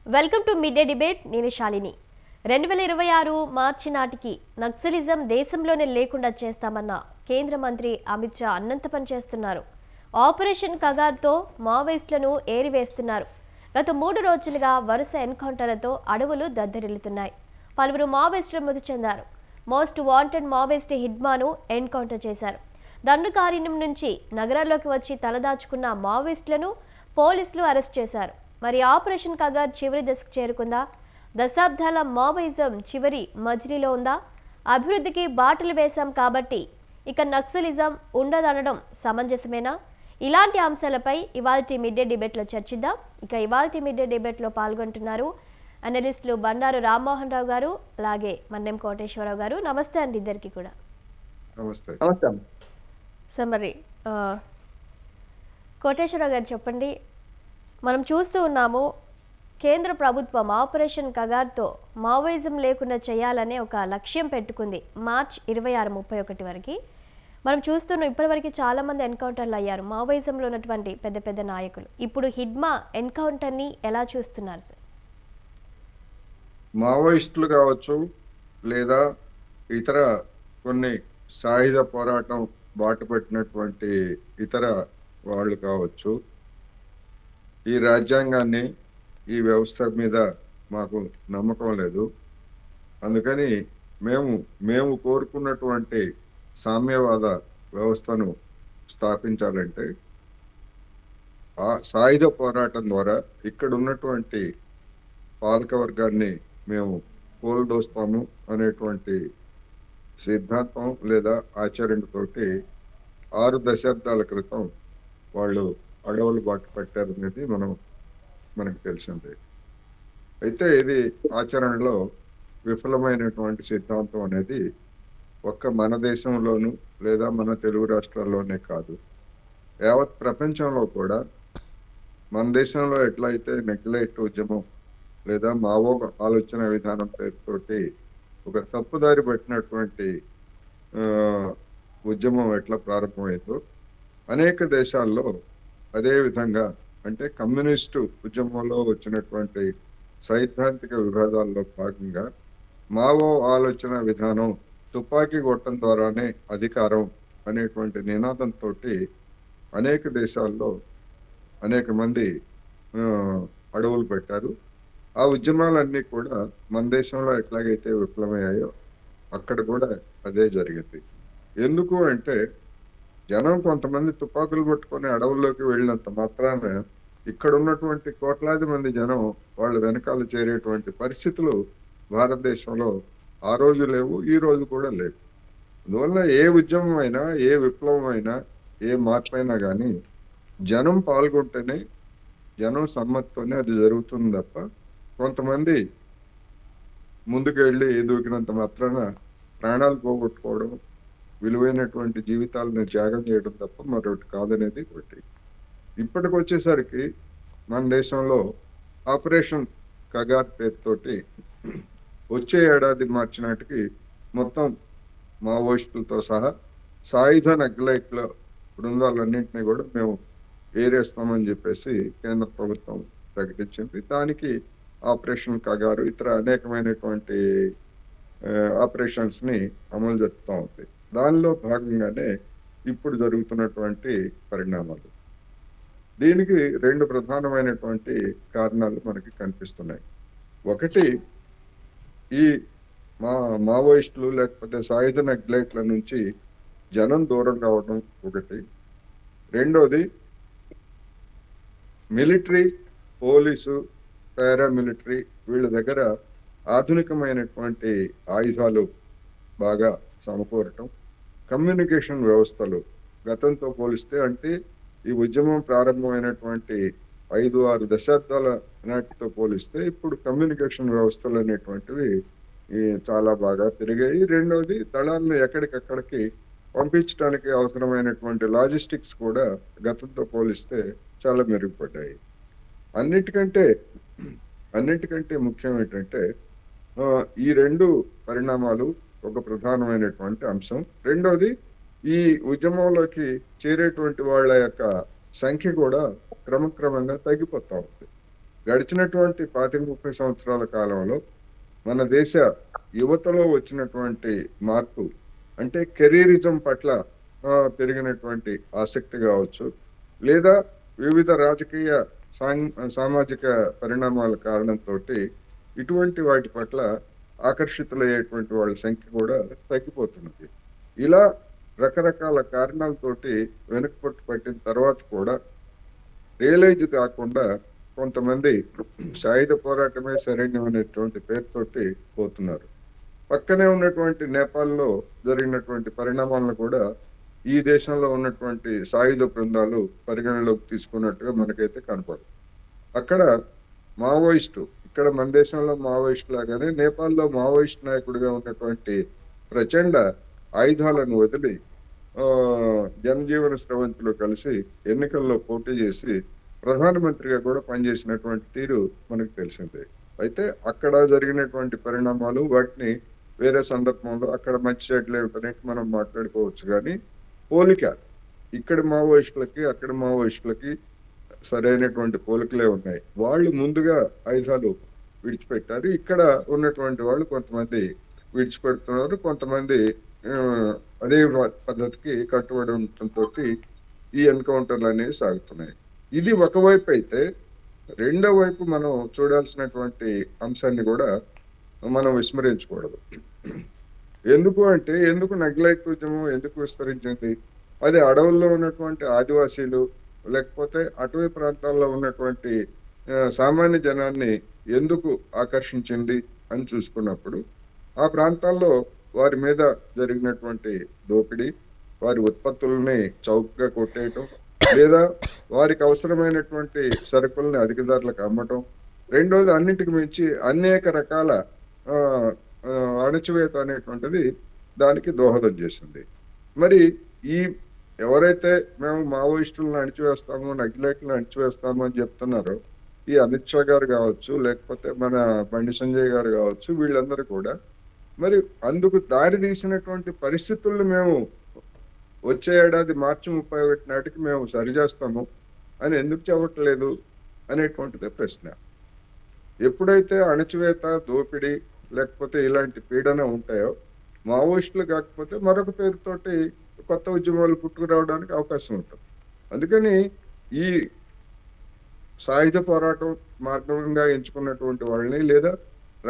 Welcome to mid day debate. నేను శాలిని. 2026 మార్చి నాటికి naxalism దేశంలోనే లేకుండా చేస్తామన్న కేంద్ర మంత్రి అమిత్ షా అన్నంత పని చేస్తున్నారు. ఆపరేషన్ కగార్తో మావోయిస్టులను ఏరివేస్తున్నారు. గత 3 రోజులుగా వరుస ఎన్కౌంటర్లతో అడవులు దద్దరిల్లుతున్నాయి. పలువురు మావోయిస్టులు మృతి చెందారు. మోస్ట్ వాంటెడ్ మావోయిస్ట్ హిడ్మాను ఎన్కౌంటర్ చేశారు. దండుకారణ్యం నుంచి నగరాల్లోకి వచ్చి తలదాచుకున్న మావోయిస్టులను పోలీసులు అరెస్ట్ చేశారు. మరి ఆపరేషన్ కగార్ చివరి దశకు చేరుకుందా? దశాబ్దాల మావోయిజం చివరి మజిలీలో ఉందా? అభివృద్ధికి బాటలు వేశాం కాబట్టి ఇక నక్సలిజం ఉండదనడం సమంజసమేనా? ఇలాంటి అంశాలపై ఇవాల్టి మిడ్ డే డిబేట్లో చర్చిద్దాం. ఇక ఇవాల్టి మిడ్ డే డిబేట్లో పాల్గొంటున్నారు అనలిస్టులు బండారు రామ్మోహన్ రావు గారు, అలాగే మన్నెం కోటేశ్వరరావు గారు. నమస్తే అండి ఇద్దరికి కూడా. నమస్తే. సో మరి కోటేశ్వరరావు గారు చెప్పండి, మనం చూస్తూ ఉన్నాము కేంద్ర ప్రభుత్వం ఆపరేషన్ కగార్తో మావోయిజం లేకుండా చేయాలనే ఒక లక్ష్యం పెట్టుకుంది. మార్చ్ 26-31 వరకు మనం చూస్తున్నాం. ఇప్పటివరకు చాలామంది ఎన్కౌంటర్లు అయ్యారు మావోయిజంలో ఉన్నటువంటి పెద్ద పెద్ద నాయకులు. ఇప్పుడు హిడ్మా ఎన్కౌంటర్ని ఎలా చూస్తున్నారు సార్? మావోయిస్టులు కావచ్చు, లేదా ఇతర కొన్ని సాయుధ పోరాటం బాట పెట్టినటువంటి ఇతర వాళ్ళు కావచ్చు, ఈ రాజ్యాంగాన్ని, ఈ వ్యవస్థ మీద మాకు నమ్మకం లేదు. అందుకని మేము కోరుకున్నటువంటి సామ్యవాద వ్యవస్థను స్థాపించాలంటే ఆ సాయుధ పోరాటం ద్వారా ఇక్కడ ఉన్నటువంటి పాలకవర్గాన్ని మేము కోల్దోస్తాము అనేటువంటి సిద్ధాంతం లేదా ఆచరణతోటి 6 దశాబ్దాల క్రితం వాళ్ళు అడవులు బాట పట్టారనేది మనకు తెలిసిందే. అయితే ఇది ఆచరణలో విఫలమైనటువంటి సిద్ధాంతం అనేది ఒక్క మన దేశంలోనూ లేదా మన తెలుగు రాష్ట్రాల్లోనే కాదు, యావత్ ప్రపంచంలో కూడా మన దేశంలో ఎట్లయితే నెగ్లెక్ట్ ఉద్యమం లేదా మావో ఆలోచన విధానం పేరుతోటి ఒక తప్పుదారి పట్టినటువంటి ఉద్యమం ఎట్లా ప్రారంభమైందో అనేక దేశాల్లో అదే విధంగా, అంటే కమ్యూనిస్టు ఉద్యమంలో వచ్చినటువంటి సైద్ధాంతిక విభేదాల్లో భాగంగా మావో ఆలోచన విధానం తుపాకీ కొట్టడం ద్వారానే అధికారం అనేటువంటి నినాదంతో అనేక దేశాల్లో అనేక మంది అడవులు పెట్టారు. ఆ ఉద్యమాలన్నీ కూడా మన దేశంలో ఎట్లాగైతే విఫలమయ్యాయో అక్కడ కూడా అదే జరిగింది. ఎందుకు అంటే జనం కొంతమంది తుపాకులు పట్టుకొని అడవుల్లోకి వెళ్ళినంత మాత్రాన ఇక్కడ ఉన్నటువంటి కోట్లాది మంది జనం వాళ్ళ వెనకాల చేరేటువంటి పరిస్థితులు భారతదేశంలో ఆ రోజు లేవు, ఈ రోజు కూడా లేవు. అందువల్ల ఏ ఉద్యమం అయినా, ఏ విప్లవం అయినా, ఏ మార్పు అయినా కానీ జనం పాల్గొంటేనే, జనం సమ్మతితోనే అది జరుగుతుంది తప్ప కొంతమంది ముందుకు వెళ్ళి దూకినంత మాత్రాన ప్రాణాలు పోగొట్టుకోవడం, విలువైనటువంటి జీవితాలను త్యాగం చేయడం తప్ప మరొకటి కాదనేది ఒకటి. ఇప్పటికి వచ్చేసరికి మన దేశంలో ఆపరేషన్ కగార్ పేరుతోటి వచ్చే ఏడాది మార్చి నాటికి మొత్తం మావోయిస్టులతో సహా సాయుధ నక్సలైట్ల బృందాలన్నింటినీ కూడా మేము ఏరేస్తామని చెప్పేసి కేంద్ర ప్రభుత్వం ప్రకటించింది. దానికి ఆపరేషన్ కగారు ఇతర అనేకమైనటువంటి ఆపరేషన్స్ ని అమలు జరుపుతూ ఉంది. దానిలో భాగంగానే ఇప్పుడు జరుగుతున్నటువంటి పరిణామాలు. దీనికి 2 ప్రధానమైనటువంటి కారణాలు మనకి కనిపిస్తున్నాయి. ఒకటి, ఈ మావోయిస్టులు లేకపోతే సాయుధ నక్సలైట్ల నుంచి జనం దూరం కావడం ఒకటి. రెండోది, మిలిటరీ, పోలీసు, పారామిలిటరీ వీళ్ళ దగ్గర ఆధునికమైనటువంటి ఆయుధాలు బాగా సమకూరటం, కమ్యూనికేషన్ వ్యవస్థలు గతంతో పోలిస్తే, అంటే ఈ ఉద్యమం ప్రారంభమైనటువంటి 5-6 దశాబ్దాల నాటితో పోలిస్తే ఇప్పుడు కమ్యూనికేషన్ వ్యవస్థలు అనేటువంటివి చాలా బాగా పెరిగాయి. రెండవది, దళాలను ఎక్కడికక్కడికి పంపించడానికి అవసరమైనటువంటి లాజిస్టిక్స్ కూడా గతంతో పోలిస్తే చాలా మెరుగుపడ్డాయి. అన్నిటికంటే ముఖ్యం ఏంటంటే ఈ 2 పరిణామాలు ఒక ప్రధానమైనటువంటి అంశం. రెండోది, ఈ ఉద్యమంలోకి చేరేటువంటి వాళ్ళ యొక్క సంఖ్య కూడా క్రమక్రమంగా తగ్గిపోతా ఉంది. గడిచినటువంటి 25-30 సంవత్సరాల కాలంలో మన దేశ యువతలో వచ్చినటువంటి మార్పు అంటే కెరీరిజం పట్ల పెరిగినటువంటి ఆసక్తి కావచ్చు, లేదా వివిధ రాజకీయ సామాజిక పరిణామాల కారణంతో ఇటువంటి వాటి పట్ల ఆకర్షితులయ్యేటువంటి వాళ్ళ సంఖ్య కూడా తగ్గిపోతున్నది. ఇలా రకరకాల కారణాలతోటి వెనుకపట్టు పట్టిన తర్వాత కూడా రియలైజ్ కాకుండా కొంతమంది సాయుధ పోరాటమే శరణ్యం అనేటువంటి పేరుతోటి పోతున్నారు. పక్కనే ఉన్నటువంటి నేపాల్లో జరిగినటువంటి పరిణామాలను కూడా ఈ దేశంలో ఉన్నటువంటి సాయుధ బృందాలు పరిగణలోకి తీసుకున్నట్టుగా మనకైతే కనపడదు. అక్కడ మావోయిస్టు, ఇక్కడ మన దేశంలో మావోయిస్టు లాగానే నేపాల్లో మావోయిస్ట్ నాయకుడిగా ఉన్నటువంటి ప్రచండ ఆయుధాలను వదిలి జనజీవన స్రవంతిలో కలిసి ఎన్నికల్లో పోటీ చేసి ప్రధానమంత్రిగా కూడా పనిచేసినటువంటి తీరు మనకు తెలిసిందే. అయితే అక్కడ జరిగినటువంటి పరిణామాలు వాటిని వేరే సందర్భంలో అక్కడ మంచి చెడ్లు ఏమిటనేది మనం మాట్లాడుకోవచ్చు. కానీ పోలిక ఇక్కడ మావోయిస్టులకి అక్కడ మావోయిస్టులకి సరైనటువంటి పోలికలే ఉన్నాయి. వాళ్ళు ముందుగా ఆయుధాలు విడిచిపెట్టారు. ఇక్కడ ఉన్నటువంటి వాళ్ళు కొంతమంది విడిచిపెడుతున్నారు, కొంతమంది అదే పద్ధతికి కట్టుబడి ఉండటంతో ఈ ఎన్కౌంటర్లు అనేవి సాగుతున్నాయి. ఇది ఒకవైపు అయితే, రెండో వైపు మనం చూడాల్సినటువంటి అంశాన్ని కూడా మనం విస్మరించకూడదు. ఎందుకు నక్సలైట్ ఉద్యమం ఎందుకు విస్తరించింది? అది అడవుల్లో ఉన్నటువంటి ఆదివాసీలు లేకపోతే అటవీ ప్రాంతాల్లో ఉన్నటువంటి సామాన్య జనాన్ని ఎందుకు ఆకర్షించింది అని చూసుకున్నప్పుడు, ఆ ప్రాంతాల్లో వారి మీద జరిగినటువంటి దోపిడీ, వారి ఉత్పత్తులని చౌకగా కొట్టేయటం, లేదా వారికి అవసరమైనటువంటి సరుకుల్ని అధిక ధరలకు అమ్మటం, రెండోది అన్నింటికి మించి అనేక రకాల అణచివేత అనేటువంటిది దానికి దోహదం చేసింది. మరి ఈ ఎవరైతే మేము మావోయిస్టులను అణిచివేస్తాము, నక్సలైట్లను అణిచివేస్తాము అని చెప్తున్నారో, ఈ అమిత్ షా గారు కావచ్చు, లేకపోతే మన బండి సంజయ్ గారు కావచ్చు, వీళ్ళందరూ కూడా మరి అందుకు దారి తీసినటువంటి పరిస్థితులను మేము వచ్చే ఏడాది మార్చి 31 నాటికి మేము సరిచేస్తాము అని ఎందుకు చెప్పట్లేదు అనేటువంటిదే ప్రశ్న. ఎప్పుడైతే అణచివేత, దోపిడీ లేకపోతే ఇలాంటి పీడన ఉంటాయో, మావోయిస్టులు కాకపోతే మరొక పేరుతోటి కొత్త ఉద్యమాలు పుట్టుకురావడానికి అవకాశం ఉంటుంది. అందుకని ఈ సాయుధ పోరాటం మార్గంగా ఎంచుకున్నటువంటి వాళ్ళని, లేదా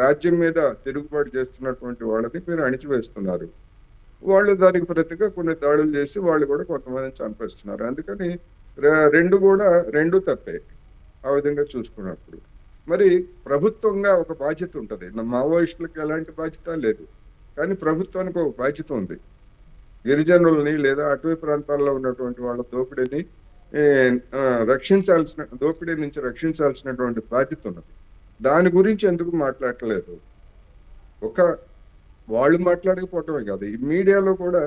రాజ్యం మీద తిరుగుబాటు చేస్తున్నటువంటి వాళ్ళని మీరు అణిచివేస్తున్నారు. వాళ్ళు దానికి ప్రతిగా కొన్ని దాడులు చేసి వాళ్ళు కూడా కొంతమందిని చంపేస్తున్నారు. అందుకని రెండు తప్పే ఆ విధంగా చూసుకున్నప్పుడు. మరి ప్రభుత్వంగా ఒక బాధ్యత ఉంటుంది. మావోయిస్టులకు ఎలాంటి బాధ్యత లేదు, కానీ ప్రభుత్వానికి ఒక బాధ్యత ఉంది. గిరిజనుల్ని లేదా అటవీ ప్రాంతాల్లో ఉన్నటువంటి వాళ్ళ దోపిడీ నుంచి రక్షించాల్సినటువంటి బాధ్యత ఉన్నది. దాని గురించి ఎందుకు మాట్లాడలేదు? వాళ్ళు మాట్లాడకపోవటమే కాదు, ఈ మీడియాలో కూడా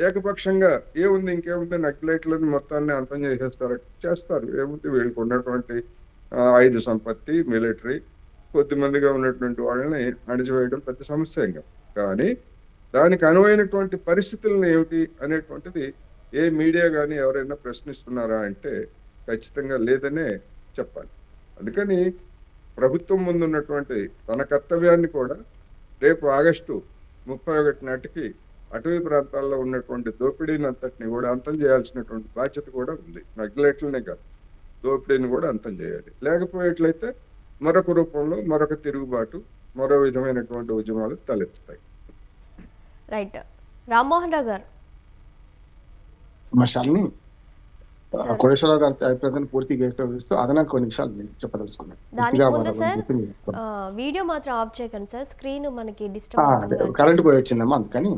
ఏకపక్షంగా ఇంకేముంది నక్సలైట్లను మొత్తాన్ని అంతం చేస్తారు. ఏముంది, వీళ్ళకి ఉన్నటువంటి ఆయుధ సంపత్తి, మిలిటరీ, కొద్దిమందిగా ఉన్నటువంటి వాళ్ళని అణిచివేయడం పెద్ద సమస్య కాదు. కానీ దానికి అనువైనటువంటి పరిస్థితులను ఏమిటి అనేటువంటిది ఏ మీడియా కానీ ఎవరైనా ప్రశ్నిస్తున్నారా అంటే ఖచ్చితంగా లేదనే చెప్పాలి. అందుకని ప్రభుత్వం ముందున్నటువంటి తన కర్తవ్యాన్ని కూడా రేపు ఆగస్టు 31 నాటికి అటవీ ప్రాంతాల్లో ఉన్నటువంటి దోపిడీని అంతటిని కూడా అంతం చేయాల్సినటువంటి బాధ్యత కూడా ఉంది. నక్సలైట్లనే కాదు, దోపిడీని కూడా అంతం చేయాలి. లేకపోయేట్లయితే మరొక రూపంలో మరొక తిరుగుబాటు, మరో విధమైనటువంటి ఉద్యమాలు తలెత్తుతాయి. రైట్. రామ్మోహన్ రావు గారు, కోటేశ్వరరావు గారి అభిప్రాయాన్ని పూర్తిగా ఏకీభవిస్తూ అదనంగా కొన్ని విషయాలు చెప్పదలుచుకున్నాను. వీడియో మాత్రం ఆఫ్ చేయకండి సార్, స్క్రీన్ మనకి డిస్టర్బ్ కరెంట్ పోయి వచ్చిందమ్మా, అందుకని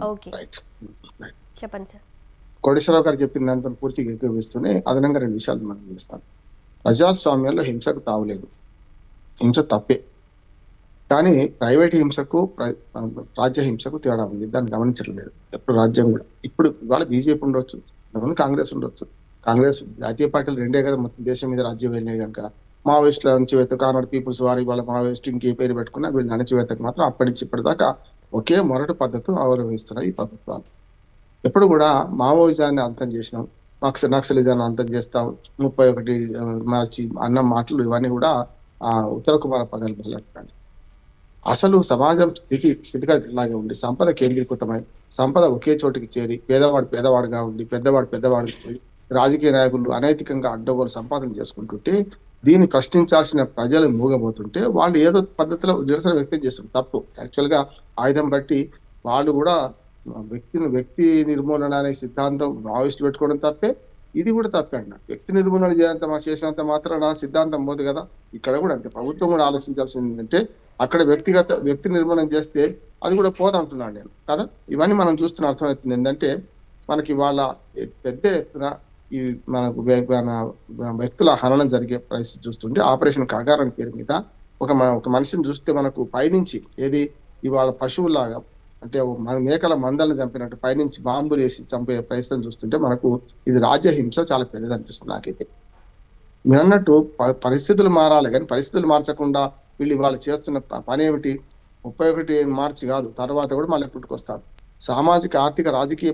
చెప్పండి సార్. కోటేశ్వరరావు గారు చెప్పిన దాంతో పూర్తిగా ఏకీభవిస్తూనే అదనంగా రెండు విషయాలు మనం చేస్తాను. ప్రజాస్వామ్యంలో హింసకు తావులేదు, హింస తప్పే. కానీ ప్రైవేట్ హింసకు రాజ్య హింసకు తేడా ఉంది, దాన్ని గమనించట్లేదు ఎప్పుడు రాజ్యం కూడా. ఇప్పుడు ఇవాళ బీజేపీ ఉండొచ్చు, ఇంతకుముందు కాంగ్రెస్ ఉండొచ్చు. కాంగ్రెస్ జాతీయ పార్టీలు రెండే కదా మొత్తం దేశం మీద రాజ్యం వెళ్ళినాయి కనుక మావోయిస్టుల అణచివేత, కానాడు పీపుల్స్ వారి వాళ్ళ మావోయిస్టు ఇంకే పేరు పెట్టుకున్నా వీళ్ళని అణచివేతకు మాత్రం అప్పటి నుంచి ఇప్పటిదాకా ఒకే మొరటి పద్ధతి అవలంబిస్తున్నాయి ఈ ప్రభుత్వాలు. ఎప్పుడు కూడా మావోయిజాన్ని అంతం చేసినాం, నక్సలిజాన్ని అంతం చేస్తాం, 31 మార్చి అన్న మాటలు ఇవన్నీ కూడా ఉత్తర కుమార పదాలు మొదలెట్టాలి. అసలు సమాజం స్థితిగతి ఇలాగే ఉండి సంపద కేంద్రీకృతమై సంపద ఒకే చోటికి చేరి పేదవాడు పేదవాడుగా ఉండి పెద్దవాడు పెద్దవాడికి పోయి రాజకీయ నాయకులు అనైతికంగా అడ్డగోలు సంపాదన చేసుకుంటుంటే దీన్ని ప్రశ్నించాల్సిన ప్రజలు మూగబోతుంటే వాళ్ళు ఏదో పద్ధతిలో నిరసన వ్యక్తం చేస్తారు. తప్పు. యాక్చువల్ గా ఆయుధం బట్టి వాళ్ళు కూడా వ్యక్తి నిర్మూలన అనే సిద్ధాంతం మావోయిస్టులు పెట్టుకోవడం తప్పే, ఇది కూడా తప్పే అన్న. వ్యక్తి నిర్మూలన చేసినంత మాత్రం సిద్ధాంతం పోదు కదా. ఇక్కడ కూడా అంతే. ప్రభుత్వం కూడా ఆలోచించాల్సింది ఏంటంటే అక్కడ వ్యక్తి నిర్మాణం చేస్తే అది కూడా పోదంటున్నాను నేను కదా. ఇవన్నీ మనం చూస్తున్న అర్థమవుతుంది ఏంటంటే మనకి వాళ్ళ పెద్ద ఎత్తున ఈ మనకు మన వ్యక్తుల హననం జరిగే పరిస్థితి చూస్తుంటే ఆపరేషన్ కాగార్ అనే పేరు మీద ఒక మనిషిని చూస్తే మనకు పైనుంచి ఏది ఇవాళ పశువులాగా అంటే మన మేకల మందలను చంపినట్టు పైనుంచి బాంబులు వేసి చంపే ప్రయత్నం చూస్తుంటే మనకు ఇది రాజ్యహింస చాలా పెద్దది అనిపిస్తుంది నాకైతే. మీరు అన్నట్టు పరిస్థితులు మారాలి కానీ పరిస్థితులు మార్చకుండా వీళ్ళు వాళ్ళు చేస్తున్న పని ఏమిటి? 31 మార్చి కాదు, తర్వాత కూడా మళ్ళీ పుట్టుకొస్తారు. సామాజిక ఆర్థిక రాజకీయ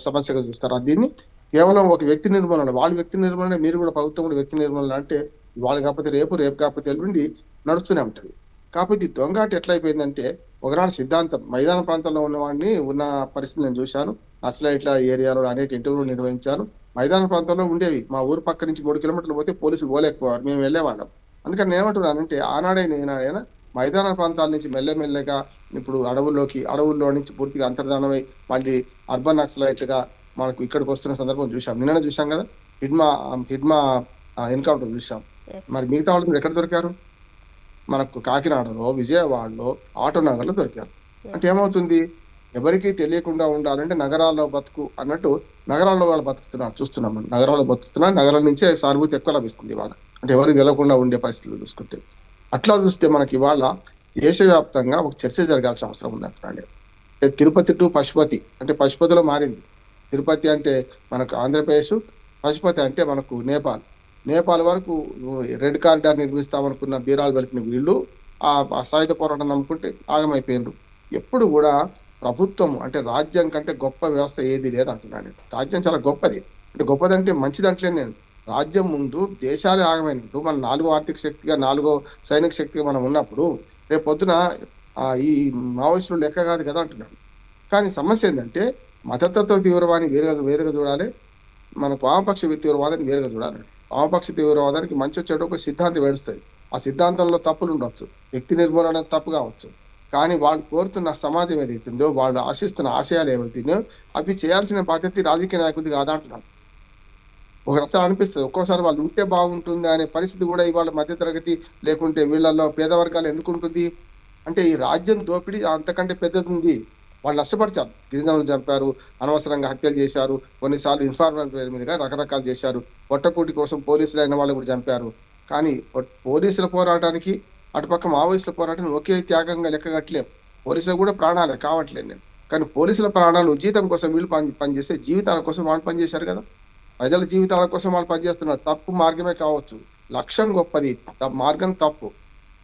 సమస్యగా చూస్తారు. దీన్ని కేవలం ఒక వ్యక్తి నిర్మూలన, వాళ్ళ వ్యక్తి నిర్మూలన, మీరు కూడా ప్రభుత్వం కూడా వ్యక్తి నిర్మూలన అంటే వాళ్ళు కాకపోతే రేపు కాకపోతే ఎల్లుండి నడుస్తూనే ఉంటుంది. కాకపోతే ఈ దొంగాట ఎట్లయిపోయిందంటే ఒకనాడు సిద్ధాంతం మైదాన ప్రాంతంలో ఉన్న పరిస్థితి నేను చూశాను. నక్సలైట్ల ఏరియాలో అనేక ఇంటర్వ్యూలు నిర్వహించాను. మైదాన ప్రాంతంలో ఉండేవి. మా ఊరు పక్క నుంచి 3 కిలోమీటర్లు పోతే పోలీసులు పోలేకపోయారు, మేము వెళ్ళేవాళ్ళం. అందుకని నేను ఏమంటున్నానంటే ఆనాడైనా మైదాన ప్రాంతాల నుంచి మెల్లమెల్లగా ఇప్పుడు అడవుల్లో నుంచి పూర్తిగా అంతర్ధానమై మళ్ళీ అర్బన్ నక్సలైట్లుగా మనకు ఇక్కడికి వస్తున్న సందర్భం చూసాం. నిన్న చూసాం కదా, హిడ్మా ఎన్కౌంటర్ చూసాం. మరి మిగతా వాళ్ళు ఎక్కడ దొరికారు? మనకు కాకినాడలో, విజయవాడలో, ఆటోనగర్లో దొరికారు. అంటే ఏమవుతుంది? ఎవరికి తెలియకుండా ఉండాలంటే నగరాల్లో బతుకు అన్నట్టు నగరాల్లో వాళ్ళు బతుకుతున్నారు చూస్తున్నాం. నగరాల్లో బతుకుతున్నారు. నగరం నుంచే సానుభూతి ఎక్కువ లభిస్తుంది వాళ్ళ, అంటే ఎవరికి తెలియకుండా ఉండే పరిస్థితులు చూసుకుంటే. అట్లా చూస్తే మనకి ఇవాళ దేశవ్యాప్తంగా ఒక చర్చ జరగాల్సిన అవసరం ఉంది అంటున్నాను. తిరుపతి టు పశుపతి అంటే పశుపతిలో మారింది. తిరుపతి అంటే మనకు ఆంధ్రప్రదేశ్, పశుపతి అంటే మనకు నేపాల్ వరకు రెడ్ కారిడార్ నిర్మిస్తామనుకున్న బీరాలు వెలికిన వీళ్ళు ఆ సాయుధ పోరాటం నమ్ముకుంటే ఆగమైపోయినారు. ఎప్పుడు కూడా ప్రభుత్వం అంటే రాజ్యం కంటే గొప్ప వ్యవస్థ ఏది లేదు అంటున్నాను. రాజ్యం చాలా గొప్పది. అంటే గొప్పదంటే మంచిది అంటలేదు నేను. రాజ్యం ముందు దేశాలే ఆగమైనట్టు మన 4వ ఆర్థిక శక్తిగా 4వ సైనిక శక్తిగా మనం ఉన్నప్పుడు రేపు పొద్దున ఈ మావోయిస్టులు లెక్క కాదు కదా అంటున్నాను. కానీ సమస్య ఏంటంటే మతతత్వ తీవ్రవాదాన్ని వేరుగా చూడాలి, మనకు వామపక్ష తీవ్రవాదాన్ని వేరుగా చూడాలి. వామపక్ష తీవ్రవాదానికి మంచి చెడు ఒక సిద్ధాంతం ఏడుస్తుంది. ఆ సిద్ధాంతంలో తప్పులు ఉండవచ్చు, వ్యక్తి నిర్మూలన తప్పు కావచ్చు. కానీ వాళ్ళు కోరుతున్న సమాజం ఏదైతుందో, వాళ్ళు ఆశిస్తున్న ఆశయాలు ఏవైతుందో అవి చేయాల్సిన బాధ్యత రాజకీయ నాయకుడిది కాదా అంటున్నాను. ఒక రసం అనిపిస్తుంది ఒక్కోసారి వాళ్ళు ఉంటే బాగుంటుంది అనే పరిస్థితి కూడా ఇవాళ మధ్యతరగతి లేకుంటే వీళ్ళల్లో పేద వర్గాలు ఎందుకు ఉంటుంది అంటే ఈ రాజ్యం దోపిడీ అంతకంటే పెద్దది ఉంది. వాళ్ళు నష్టపరిచారు, గిరిజనులు చంపారు, అనవసరంగా హత్యలు చేశారు, కొన్నిసార్లు ఇన్ఫార్మర్ పేరు మీదుగా రకరకాలు చేశారు, పొట్టకూటి కోసం పోలీసులు అయిన వాళ్ళు కూడా చంపారు. కానీ పోలీసుల పోరాటానికి అటుపక్క మావోయిస్టుల పోరాటాన్ని ఒకే త్యాగంగా లెక్కగట్టలేం. పోలీసులు కూడా ప్రాణాలే కావట్లేదు నేను. కానీ పోలీసుల ప్రాణాలు జీతం కోసం వీళ్ళు పనిచేస్తే జీవితాల కోసం వాళ్ళు పనిచేశారు కదా. ప్రజల జీవితాల కోసం వాళ్ళు పనిచేస్తున్నారు. తప్పు మార్గమే కావచ్చు, లక్ష్యం గొప్పది, మార్గం తప్పు.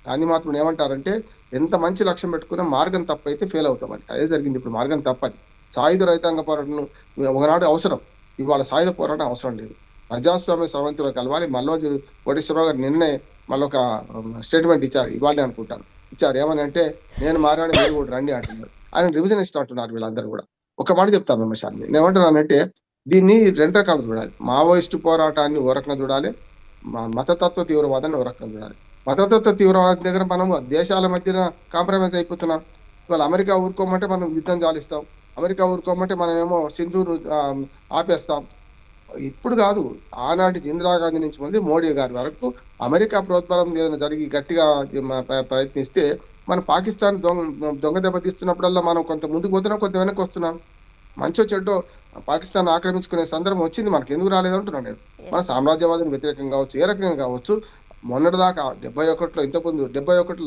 కానీ మాత్రం ఏమంటారంటే ఎంత మంచి లక్ష్యం పెట్టుకున్నా మార్గం తప్పు అయితే ఫెయిల్ అవుతామని. అదే జరిగింది. ఇప్పుడు మార్గం తప్పది. సాయుధ రైతాంగ పోరాటం ఒకనాడు అవసరం, ఇవాళ సాయుధ పోరాటం అవసరం లేదు. ప్రజాస్వామ్య స్రవంతిలో కలవాలి. మల్లోజు కోటేశ్వరరావు గారు నిన్నే మళ్ళీ ఒక స్టేట్మెంట్ ఇచ్చారు, ఇవాళ అనుకుంటాను ఇచ్చారు. ఏమని అంటే నేను మారాడు మీరు కూడా రండి అంటున్నారు. ఆయన రివిజనిస్ట్ అంటున్నారు వీళ్ళందరూ కూడా. ఒక మాట చెప్తాను విమర్శాన్ని. నేను ఏమంటున్నానంటే దీన్ని 2 రకాలు చూడాలి. మావోయిస్టు పోరాటాన్ని ఓ రకంగా చూడాలి, మతతత్వ తీవ్రవాదాన్ని ఓ రకంగా చూడాలి. మతతత్వ తీవ్రవాదం దగ్గర మనం దేశాల మధ్యన కాంప్రమైజ్ అయిపోతున్నాం. ఇవాళ అమెరికా ఊరుకోమంటే మనం యుద్ధం చాలిస్తాం, అమెరికా ఊరుకోమంటే మనం ఏమో సింధూరు ఆపేస్తాం. ఇప్పుడు కాదు, ఆనాటి ఇందిరాగాంధీ నుంచి ముందు మోడీ గారి వరకు అమెరికా ప్రోద్బలం ఏదైనా జరిగి గట్టిగా ప్రయత్నిస్తే మన పాకిస్తాన్ దొంగ దెబ్బతీస్తున్నప్పుడల్లా మనం కొంత ముందుకు పోతున్నాం, కొంత వెనక్కి వస్తున్నాం. మంచో చెడ్డో పాకిస్తాన్ ఆక్రమించుకునే సందర్భం వచ్చింది, మనకి ఎందుకు రాలేదు అంటున్నాను నేను. మన సామ్రాజ్యవాదం వ్యతిరేకంగా కావచ్చు, ఏ రకంగా కావచ్చు. మొన్నటిదాకా 71లో ఇంతకుముందు 71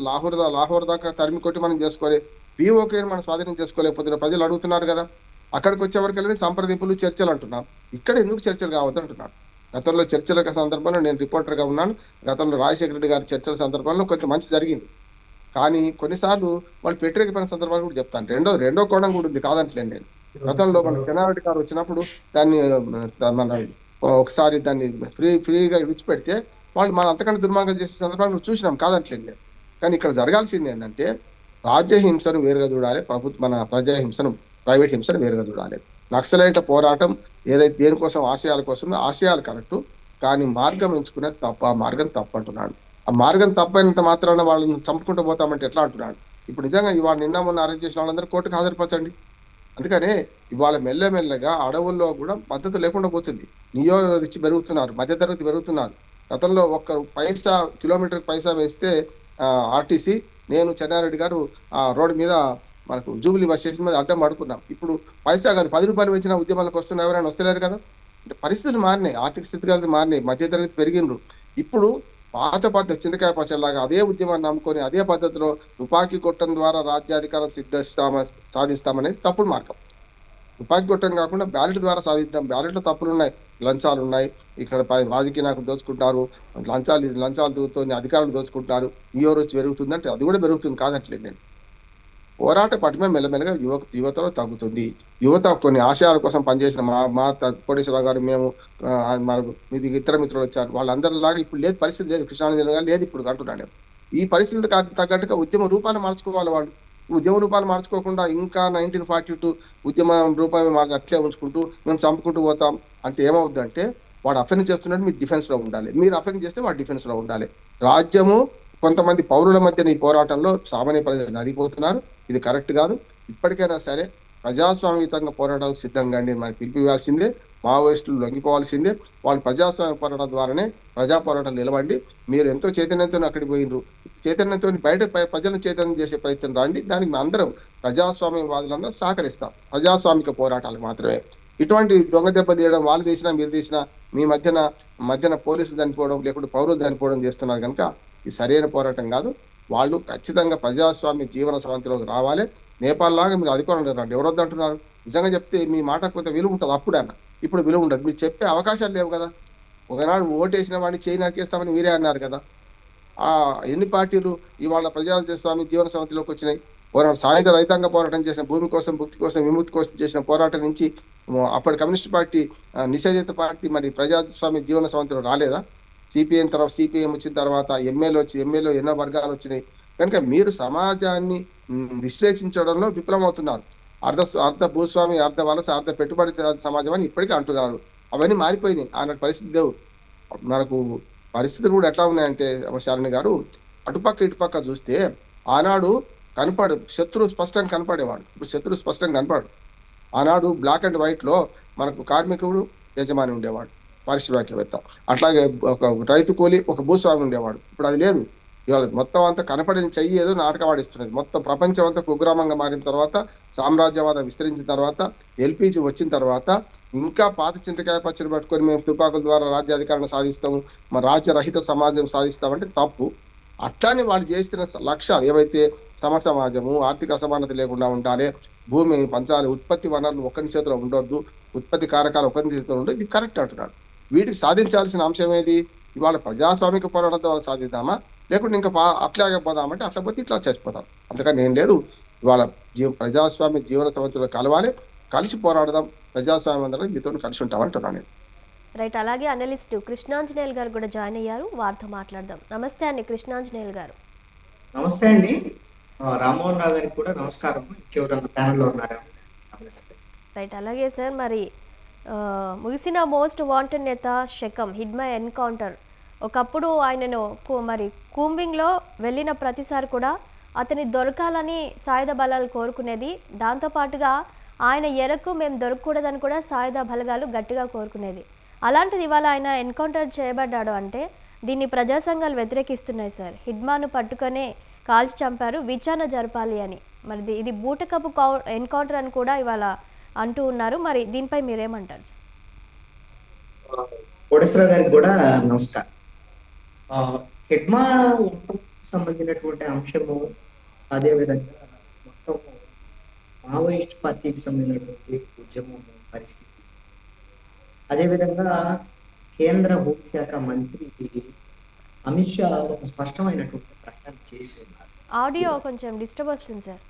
లాహోర్ దాకా తరిమి కొట్టి మనం చేసుకోవాలి. POK మనం స్వాధీనం చేసుకోలేకపోతున్న ప్రజలు అడుగుతున్నారు కదా. అక్కడికి వచ్చేవరకు సంప్రదింపులు చర్చలు అంటున్నాం. ఇక్కడ ఎందుకు చర్చలు కావద్దు అంటున్నాను. గతంలో చర్చల సందర్భంలో నేను రిపోర్టర్గా ఉన్నాను. గతంలో రాజశేఖర రెడ్డి గారి చర్చల సందర్భంలో కొంచెం మంచి జరిగింది. కానీ కొన్నిసార్లు వాళ్ళు వ్యతిరేకమైన సందర్భాలు కూడా చెప్తాను. రెండో కోణం కూడా ఉంది, కాదంటలేను నేను. గతంలో మన చెన్నారెడ్డి గారు వచ్చినప్పుడు దాన్ని ఒకసారి దాన్ని ఫ్రీగా విడిచిపెడితే వాళ్ళు మన అంతకంటే దుర్మార్గం చేసే సందర్భాలు చూసినాం, కాదంటలేదు. కానీ ఇక్కడ జరగాల్సింది ఏంటంటే రాజ్య హింసను వేరుగా చూడాలి, మన ప్రజా హింసను, ప్రైవేట్ హింసను వేరుగా చూడాలి. నక్సలైట్ల పోరాటం ఏదైతే దేనికోసం ఆశయాల కోసం, ఆశయాలు కరెక్టు, కానీ మార్గం ఎంచుకునేది తప్ప, ఆ మార్గం తప్పు అంటున్నాడు. ఆ మార్గం తప్పైనంత మాత్రాన వాళ్ళని చంపుకుంటూ పోతామంటే ఎట్లా అంటున్నాడు. ఇప్పుడు నిజంగా ఇవాళ నిన్న మొన్న అరెస్ట్ చేసిన వాళ్ళందరూ కోర్టుకు హాజరుపరచండి. అందుకనే ఇవాళ మెల్లమెల్లగా అడవుల్లో కూడా మద్దతు లేకుండా పోతుంది. నియో రిచ్ పెరుగుతున్నారు, మధ్యతరగతి పెరుగుతున్నారు. గతంలో ఒక్క పైసా, కిలోమీటర్ పైసా వేస్తే ఆర్టీసీ, నేను చెన్నారెడ్డి గారు ఆ రోడ్డు మీద మనకు జూబిలీ బస్ స్టేషన్ మీద అడ్డం పడుకున్నాం. ఇప్పుడు పైసా కాదు 10 రూపాయలు వచ్చిన ఉద్యమాలకు వస్తున్న ఎవరైనా వస్తలేరు కదా. అంటే పరిస్థితులు మారినాయి, ఆర్థిక స్థితిగతులు మారినాయి, మధ్యతరగతి పెరిగినరు. ఇప్పుడు పాత పద్ధతి చింతకాయ పచ్చలాగా అదే ఉద్యమాన్ని నమ్ముకొని అదే పద్ధతిలో తుపాకీ కొట్టడం ద్వారా రాజ్యాధికారం సాధిస్తామనేది తప్పుడు మార్గం. తుపాకీ కొట్టడం కాకుండా బ్యాలెట్ ద్వారా సాధిద్దాం. బ్యాలెట్లో తప్పులు ఉన్నాయి, లంచాలు ఉన్నాయి, ఇక్కడ రాజకీయ నాయకులు దోచుకుంటారు, లంచాలతో అధికారులు దోచుకుంటారు. ఈ రోజు పెరుగుతుందంటే అది కూడా పెరుగుతుంది, కాదంటలేదు నేను. పోరాట పటిమ మెల్లమెల్లగా యువతలో తగ్గుతుంది. యువత కొన్ని ఆశయాల కోసం పనిచేసిన మా కోటేశ్వరరావు గారు, మేము మనకు ఇతర మిత్రులు వచ్చారు, వాళ్ళందరిలాగా ఇప్పుడు లేదు, పరిస్థితి లేదు, కృష్ణానంద గారు లేదు ఇప్పుడు అంటున్నాను. ఈ పరిస్థితులకు తగ్గట్టుగా ఉద్యమ రూపాన్ని మార్చుకోవాలి. వాళ్ళు ఉద్యమ రూపాన్ని మార్చుకోకుండా ఇంకా 1942 ఉద్యమ రూపాన్ని అట్లే ఉంచుకుంటూ మేము చంపుకుంటూ పోతాం అంటే ఏమవుద్దంటే, వాడు అఫెన్స్ చేస్తున్నట్టు మీరు డిఫెన్స్ లో ఉండాలి, మీరు అఫెన్స్ చేస్తే వాడు డిఫెన్స్ లో ఉండాలి. రాజ్యము కొంతమంది పౌరుల మధ్య ఈ పోరాటంలో సామాన్య ప్రజలు నలిగిపోతున్నారు. ఇది కరెక్ట్ కాదు. ఇప్పటికైనా సరే ప్రజాస్వామ్యయుతంగా పోరాటాలకు సిద్ధంగా అండి మనకి పిలిపివ్వాల్సిందే. మావోయిస్టులు లొంగిపోవాల్సిందే. వాళ్ళు ప్రజాస్వామ్య పోరాటం ద్వారానే ప్రజా పోరాటం నిలవండి. మీరు ఎంతో చైతన్యంతో అక్కడికి పోయినరు, చైతన్యంతో బయట ప్రజలను చైతన్యం చేసే ప్రయత్నం రండి. దానికి అందరం ప్రజాస్వామ్యవాదులందరూ సహకరిస్తాం, ప్రజాస్వామిక పోరాటాలకు మాత్రమే. ఇటువంటి దొంగ దెబ్బ తీయడం, వాళ్ళు తీసినా మీరు తీసినా, మీ మధ్యన పోలీసులు చనిపోవడం లేకుంటే పౌరులు చనిపోవడం చేస్తున్నారు కనుక ఇది సరైన పోరాటం కాదు. వాళ్ళు ఖచ్చితంగా ప్రజాస్వామ్య జీవన సవంతిలోకి రావాలి. నేపాల్ లాగా మీరు అధికారం రండి, ఎవరొద్దు అంటున్నారు. నిజంగా చెప్తే మీ మాట కొంత విలువ ఉంటుంది అప్పుడన్నా, ఇప్పుడు విలువ ఉండదు. మీరు చెప్పే అవకాశాలు లేవు కదా. ఒకనాడు ఓటేసిన వాడిని చేయి నరికేస్తామని మీరే అన్నారు కదా. ఎన్ని పార్టీలు ఇవాళ ప్రజాస్వామ్య జీవన సమితిలోకి వచ్చినాయి. పోరాటం సాయుధ రైతాంగ పోరాటం చేసిన, భూమి కోసం, భుక్తి కోసం, విముక్తి కోసం చేసిన పోరాటం నుంచి అప్పటి కమ్యూనిస్ట్ పార్టీ నిషేధిత పార్టీ మరి ప్రజాస్వామ్య జీవన సమితిలో రాలేదా? సిపిఎం తర్వాత సిపిఎం వచ్చిన తర్వాత ఎంఏలో ఎన్నో వర్గాలు వచ్చినాయి. కనుక మీరు సమాజాన్ని విశ్లేషించడంలో విఫలమవుతున్నారు. అర్ధ భూస్వామి, అర్ధ వలస, అర్ధ పెట్టుబడి సమాజం అని ఇప్పటికీ అంటున్నారు. అవన్నీ మారిపోయినాయి. ఆనాటి పరిస్థితి లేవు. మనకు పరిస్థితులు కూడా ఎట్లా ఉన్నాయంటే శాలిని గారు, అటుపక్క ఇటుపక్క చూస్తే ఆనాడు శత్రువు స్పష్టంగా కనపడేవాడు, ఇప్పుడు శత్రువు స్పష్టంగా కనపడు. ఆనాడు బ్లాక్ అండ్ వైట్ లో మనకు కార్మికుడు యజమాని ఉండేవాడు, పారిశ్రామికవేత్త, అట్లాగే ఒక రైతు కూలి, ఒక భూస్వామి ఉండేవాడు. ఇప్పుడు అది లేదు. ఇవాళ మొత్తం అంతా కనపడిన చెయ్యి ఏదో నాటకం ఆడిస్తున్నది. మొత్తం ప్రపంచం అంతా కుగ్రామంగా మారిన తర్వాత, సామ్రాజ్యవాదం విస్తరించిన తర్వాత, ఎల్పిజి వచ్చిన తర్వాత ఇంకా పాత చింతకాయ పచ్చడి పట్టుకొని మేము తుపాకుల ద్వారా రాజ్యాధికారాన్ని సాధిస్తాము, మా రాజ్యరహిత సమాజం సాధిస్తామంటే తప్పు. అట్లానే వాళ్ళు చేస్తున్న లక్ష్యాలు ఏవైతే సమాజము, ఆర్థిక అసమానత లేకుండా ఉండాలి, భూమిని పంచాలి, ఉత్పత్తి వనరులు ఒకరి చేతిలో ఉండొద్దు, ఉత్పత్తి కారకాలు ఒకరి చేతిలో ఉండదు, ఇది కరెక్ట్ అంటున్నాడు. వీటికి సాధించాల్సిన అంశం ఏది? ఇవాళ ప్రజాస్వామిక పోరాటం ద్వారా సాధిద్దామా, లేకుంటే ఇంకా అట్లాగే పోదామంటే అట్లా పోతే ఇట్లా చచ్చిపోతాం. అందుకని నేను లేదు, ఇవాళ ప్రజాస్వామ్య జీవన సమితిలో కలవాలి, కలిసి పోరాడదాం, ప్రజాస్వామ్యం అందరం మీతో కలిసి ఉంటామంటున్నాను నేను. రైట్. అలాగే అనలిస్ట్ కృష్ణాంజనేయులు గారు కూడా జాయిన్ అయ్యారు, వారితో మాట్లాడదాం. నమస్తే అండి కృష్ణాంజనేయులు గారు. నమస్తే అండి. రామ్మోహన్ రావు గారికి కూడా నమస్కారం. ఇంకెవరన్నా ప్యానల్లో ఉన్నారా? రైట్. అలాగే సార్, మరి ముగిసిన మోస్ట్ వాంటెడ్ నేత శకం హిడ్మా ఎన్కౌంటర్, ఒకప్పుడు ఆయనను మరి కూంబింగ్లో వెళ్ళిన ప్రతిసారి కూడా అతని దొరకాలని సాయుధ బలాలు కోరుకునేది. దాంతోపాటుగా ఆయన ఎరకు మేము దొరకకూడదని కూడా సాయుధ బలగాలు గట్టిగా కోరుకునేది. అలాంటిది ఇవాళ ఆయన ఎన్కౌంటర్ చేయబడ్డాడు అంటే దీన్ని ప్రజా సంఘాలు వ్యతిరేకిస్తున్నాయి సార్. హిడ్మాను పట్టుకొనే కాల్చి చంపారు, విచారణ జరపాలి అని. మరి ఇది బూటకపు ఎన్కౌంటర్ అని కూడా ఇవాళ అంటూ ఉన్నారు. మరి దీనిపై మీరేమంటారు? కోటేశ్వరరావు గారికి కూడా నమస్కారం. హిడ్మా సంబంధించినటువంటి అంశము, అదేవిధంగా మొత్తం మావోయిస్ట్ పార్టీకి సంబంధించినటువంటి ఉద్యమం పరిస్థితి, అదేవిధంగా కేంద్ర హోంశాఖ మంత్రి అమిత్ షా ఒక స్పష్టమైనటువంటి ప్రకటన చేసి ఉన్నారు. ఆడియో కొంచెం డిస్టర్బ్ వస్తుంది సార్.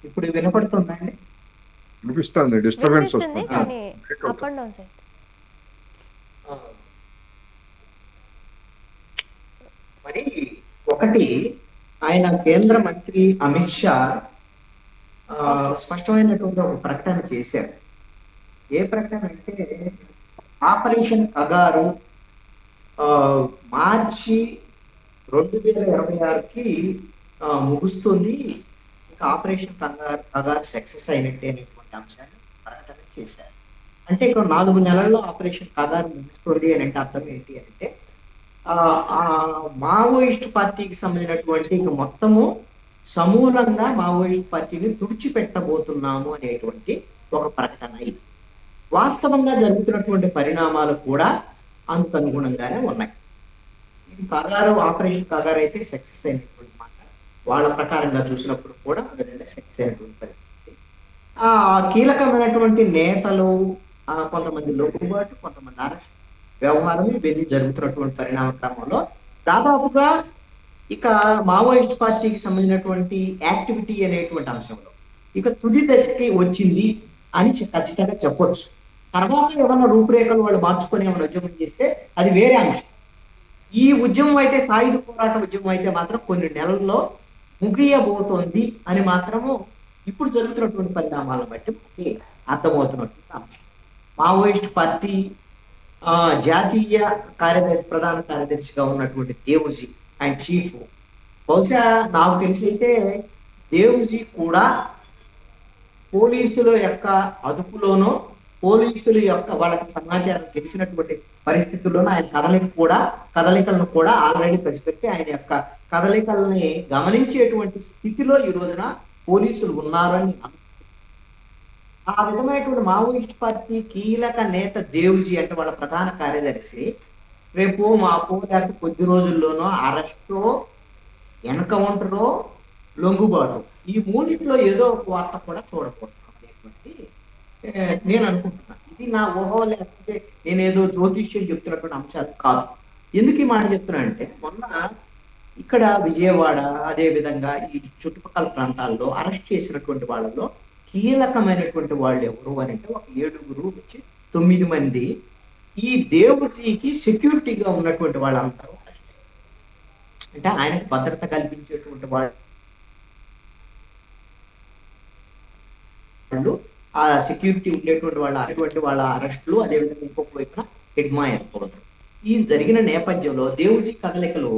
ఇప్పుడు వినపడుతుందండి? వినిపిస్తుంది, డిస్టర్బెన్స్ వస్తుంది. ఒకటి, ఆయన కేంద్ర మంత్రి అమిత్ షా స్పష్టమైనటువంటి ఒక ప్రకటన చేశారు. ఏ ప్రకటన అంటే, ఆపరేషన్ కగారు మార్చి 2026కి ముగుస్తుంది, ఇంకా ఆపరేషన్ కగారు సక్సెస్ అయినట్టే అనేటువంటి అంశాన్ని ప్రకటన చేశారు. అంటే ఇక్కడ 4 నెలల్లో ఆపరేషన్ కగారు ముగుస్తుంది అని అంటే అర్థం ఏంటి అంటే, మావోయిస్ట్ పార్టీకి సంబంధించినటువంటి ఇక మొత్తము సమూలంగా మావోయిస్ట్ పార్టీని తుడిచిపెట్టబోతున్నాము అనేటువంటి ఒక ప్రకటన. ఇది వాస్తవంగా జరుగుతున్నటువంటి పరిణామాలు కూడా అందుకు అనుగుణంగానే ఉన్నాయి. ఇది ఆపరేషన్ కగారు అయితే సక్సెస్ అయినటువంటి మాట. వాళ్ళ ప్రకారంగా చూసినప్పుడు కూడా ఆ విధంగా సక్సెస్ అయినటువంటి పరిస్థితి. కీలకమైనటువంటి నేతలు కొంతమంది లోటుబాటు, కొంతమంది అరెస్ట్ వ్యవహారం ఇవన్నీ జరుగుతున్నటువంటి పరిణామ క్రమంలో దాదాపుగా ఇక మావోయిస్ట్ పార్టీకి సంబంధించినటువంటి యాక్టివిటీ అనేటువంటి అంశంలో ఇక తుది దశకి వచ్చింది అని ఖచ్చితంగా చెప్పొచ్చు. తర్వాత ఏమన్నా రూపురేఖలు వాళ్ళు మార్చుకొని ఏమైనా ఉద్యమం చేస్తే అది వేరే అంశం. ఈ ఉద్యమం అయితే, సాయుధ పోరాట ఉద్యమం అయితే మాత్రం కొన్ని నెలల్లో ముగియబోతోంది అని మాత్రము ఇప్పుడు జరుగుతున్నటువంటి పరిణామాలను బట్టి మనకి అర్థమవుతున్నటువంటి అంశం. మావోయిస్ట్ పార్టీ జాతీయ కార్యదర్శి, ప్రధాన కార్యదర్శిగా ఉన్నటువంటి దేవుజీ అండ్ చీఫ్, బహుశా నాకు తెలిసి అయితే దేవుజీ కూడా పోలీసుల యొక్క అదుపులోనో, పోలీసుల యొక్క వాళ్ళకి సమాచారం తెలిసినటువంటి పరిస్థితుల్లోనూ ఆయన కదలికలను కూడా ఆల్రెడీ పసిపెట్టి ఆయన యొక్క కదలికల్ని గమనించేటువంటి స్థితిలో ఈ రోజున పోలీసులు ఉన్నారని ఆ విధమైనటువంటి మావోయిస్ట్ పార్టీ కీలక నేత దేవుజీ అంటే వాళ్ళ ప్రధాన కార్యదర్శి రేపు మాపో లేకపోతే కొద్ది రోజుల్లోనో అరెస్టో, ఎన్కౌంటరో, లొంగుబాటు, ఈ మూడింటిలో ఏదో ఒక వార్త కూడా చూడబోతున్నాం అనేటువంటి నేను అనుకుంటున్నాను. ఇది నా ఊహో లేకపోతే నేనేదో జ్యోతిష్యం చెప్తున్నటువంటి అంశాలు కాదు. ఎందుకు ఈ మాట చెప్తున్నానంటే, మొన్న ఇక్కడ విజయవాడ అదే విధంగా ఈ చుట్టుపక్కల ప్రాంతాల్లో అరెస్ట్ చేసినటువంటి వాళ్ళలో కీలకమైనటువంటి వాళ్ళు ఎవరు అని అంటే ఒక 7 నుంచి 9 మంది ఈ దేవుజీకి సెక్యూరిటీగా ఉన్నటువంటి వాళ్ళందరూ అరెస్ట్ అయ్యారు. అంటే ఆయనకు భద్రత కల్పించేటువంటి వాళ్ళు, ఆ సెక్యూరిటీ ఉండేటువంటి అటువంటి వాళ్ళ అరెస్టులు, అదేవిధంగా ఇంకొక వైపున ఎడ్మాయర్. ఈ జరిగిన నేపథ్యంలో దేవుజీ కదలికలు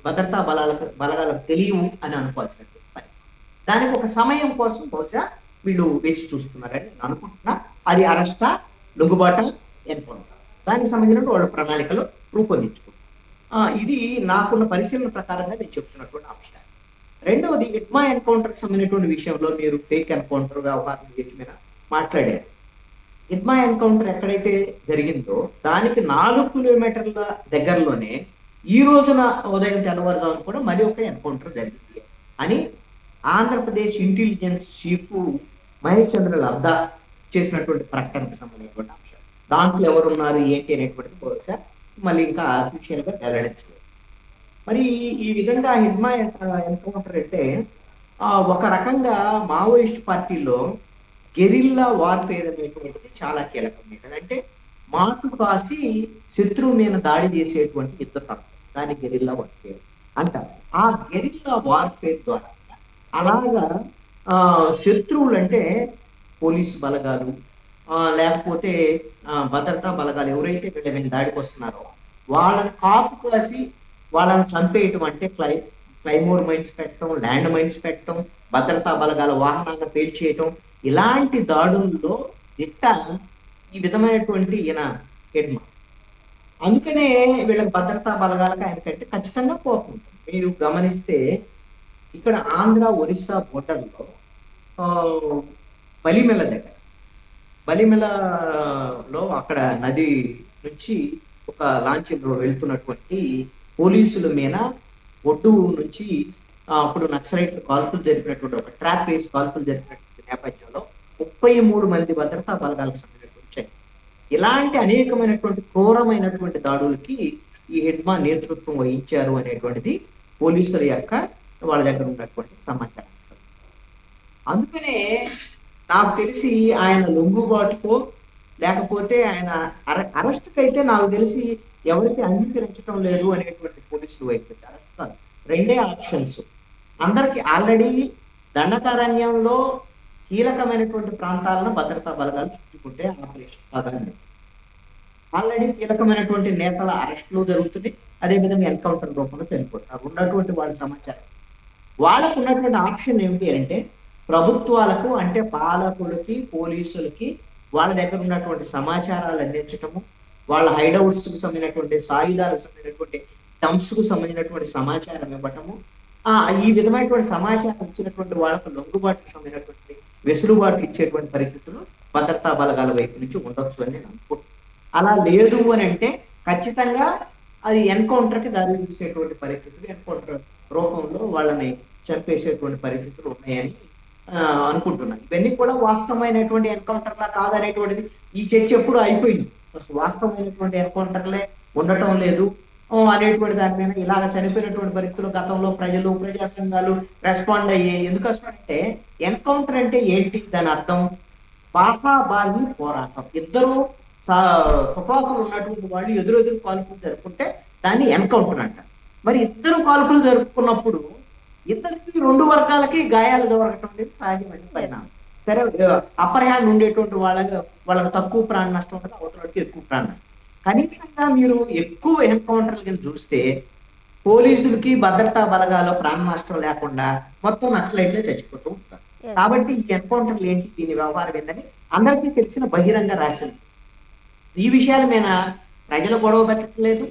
భద్రతా బలగాలకు తెలియవు అని అనుకోవాల్సినటువంటి పని. దానికి ఒక సమయం కోసం బహుశా వీళ్ళు వేచి చూస్తున్నారని నేను అనుకుంటున్నా. అది అరెస్టా, లొంగుబాట, ఎన్కౌంటర్, దానికి సంబంధించిన వాళ్ళు ప్రణాళికలు రూపొందించుకుంటారు. ఇది నాకున్న పరిశీలన ప్రకారంగా నేను చెప్తున్నటువంటి అంశాలు. రెండవది, ఎడ్మా ఎన్కౌంటర్కి సంబంధించినటువంటి విషయంలో మీరు ఫేక్ ఎన్కౌంటర్ వ్యవహారం వీటి మీద మాట్లాడారు. ఎడ్మా ఎన్కౌంటర్ ఎక్కడైతే జరిగిందో దానికి 4 కిలోమీటర్ల దగ్గరలోనే ఈ రోజున ఉదయం తెల్లవారుజామున కూడా మరి ఒక ఎన్కౌంటర్ జరిగింది అని ఆంధ్రప్రదేశ్ ఇంటెలిజెన్స్ చీఫ్ మహేష్ చంద్ర లబ్దా చేసినటువంటి ప్రకటనకు సంబంధించినటువంటి అంశం. దాంట్లో ఎవరున్నారు ఏంటి అనేటువంటిది బహుశా మళ్ళీ ఇంకా అఫీషియల్ గా వెల్లడించలేదు. మరి ఈ విధంగా ఎడ్మా ఎన్కౌంటర్ అంటే ఒక రకంగా మావోయిస్ట్ పార్టీలో గెరిల్లా వార్ఫేర్ అనేటువంటిది చాలా కీలకమైనది. అంటే మాటు కాసి శత్రువు మీద దాడి చేసేటువంటి యుద్ధతంత్రం, దాని గెరిల్లా వార్ఫేర్ అంటారు. ఆ గెరిల్లా వార్ఫేర్ ద్వారా అలాగా శత్రువులు అంటే పోలీసు బలగాలు లేకపోతే భద్రతా బలగాలు ఎవరైతే వీళ్ళ మీద దాడికి వస్తున్నారో వాళ్ళని కాపు కాసి వాళ్ళని చంపేయటం, అంటే క్లైమోర్ మైన్స్ పెట్టడం, ల్యాండ్ మైన్స్ పెట్టడం, భద్రతా బలగాల వాహనాలను పేల్చేయటం, ఇలాంటి దాడుల్లో దిట్ట ఈ విధమైనటువంటి ఈయన ఎడ్మా. అందుకనే వీళ్ళకి భద్రతా బలగాలకు ఆయనకంటే ఖచ్చితంగా కోపం. మీరు గమనిస్తే ఇక్కడ ఆంధ్ర ఒరిస్సా బోర్డర్లో బలిమెలలో అక్కడ నది నుంచి ఒక లాంచీలో వెళ్తున్నటువంటి పోలీసుల మీద ఒడ్డు నుంచి అప్పుడు నక్సలైట్లు కాల్పులు జరిపినటువంటి ఒక ట్రాప్ వేసి కాల్పులు జరిపినటువంటి నేపథ్యంలో 33 మంది భద్రతా బలగాలకు సంబంధించి వచ్చాయి. ఇలాంటి అనేకమైనటువంటి క్రూరమైనటువంటి దాడులకి ఈ హెడ్మా నేతృత్వం వహించారు అనేటువంటిది పోలీసుల యొక్క వాళ్ళ దగ్గర ఉన్నటువంటి సమాచారం. అందుకనే నాకు తెలిసి ఆయన లొంగుబాటుకో లేకపోతే ఆయన అరెస్ట్కి అయితే నాకు తెలిసి ఎవరికి అంగీకరించడం లేదు అనేటువంటి పోలీసులు వైపు అరెస్ట్ కాదు, రెండే ఆప్షన్స్. అందరికి ఆల్రెడీ దండకారణ్యంలో కీలకమైనటువంటి ప్రాంతాలను భద్రతా బలగాలు చుట్టుకుంటే ఆపరేషన్ కాదని ఆల్రెడీ కీలకమైనటువంటి నేతల అరెస్టులు జరుగుతున్నాయి, అదేవిధంగా ఎన్కౌంటర్ రూపంలో చనిపోతారు ఉన్నటువంటి వాళ్ళ సమాచారం. వాళ్ళకు ఉన్నటువంటి ఆప్షన్ ఏమిటి అంటే ప్రభుత్వాలకు అంటే పాలకులకి పోలీసులకి వాళ్ళ దగ్గర ఉన్నటువంటి సమాచారాలు అందించటము, వాళ్ళ హైడౌట్స్ కు సంబంధించినటువంటి సాయుధాలకు సంబంధించినటువంటి డంప్స్ కు సంబంధించినటువంటి సమాచారం ఇవ్వటము, ఈ విధమైనటువంటి సమాచారం ఇచ్చినటువంటి వాళ్ళకు లొంగుబాటుకు సంబంధించినటువంటి వెసులుబాటు ఇచ్చేటువంటి పరిస్థితులు భద్రతా బలగాల వైపు నుంచి ఉండొచ్చు అని నేను అనుకుంటున్నాను. అలా లేదు అని అంటే ఖచ్చితంగా అది ఎన్కౌంటర్కి దారి తీసేటువంటి పరిస్థితులు, ఎన్కౌంటర్ రూపంలో వాళ్ళని చంపేసేటువంటి పరిస్థితులు ఉన్నాయని అనుకుంటున్నాను. ఇవన్నీ కూడా వాస్తవమైనటువంటి ఎన్కౌంటర్లా కాదనేటువంటిది ఈ చర్చ ఎప్పుడు అయిపోయింది. వాస్తవమైనటువంటి ఎన్కౌంటర్లే ఉండటం లేదు అనేటువంటి దాని మీద ఇలాగ చనిపోయినటువంటి పరిస్థితులు గతంలో ప్రజలు ప్రజా సంఘాలు రెస్పాండ్ అయ్యాయి. ఎందుకు అంటే ఎన్కౌంటర్ అంటే ఏంటి, దాని అర్థం బాహాబాహి పోరాటం. ఇద్దరు తుపాకులు ఉన్నటువంటి వాళ్ళు ఎదురెదురు కాల్పులు జరుపుకుంటే దాన్ని ఎన్కౌంటర్ అంటారు. మరి ఇద్దరు కాల్పులు జరుపుకున్నప్పుడు ఇద్దరికి రెండు వర్గాలకి గాయాలు జరగటం అనేది సహజమైన పరిణామం. సరే, అప్పర్ హ్యాండ్ ఉండేటువంటి వాళ్ళకి తక్కువ ప్రాణ నష్టం ఉంటుంది, అవతలకి ఎక్కువ ప్రాణ నష్టం. కనీసంగా మీరు ఎక్కువ ఎన్కౌంటర్లు కింద చూస్తే పోలీసులకి భద్రతా బలగాలు ప్రాణ నష్టం లేకుండా మొత్తం నక్సలైట్లే చచ్చిపోతూ ఉంటారు. కాబట్టి ఈ ఎన్కౌంటర్లు ఏంటి, దీని వ్యవహారం ఏంటని అందరికీ తెలిసిన బహిరంగ రాసింది. ఈ విషయాల మీద ప్రజలు గొడవ పెట్టట్లేదు,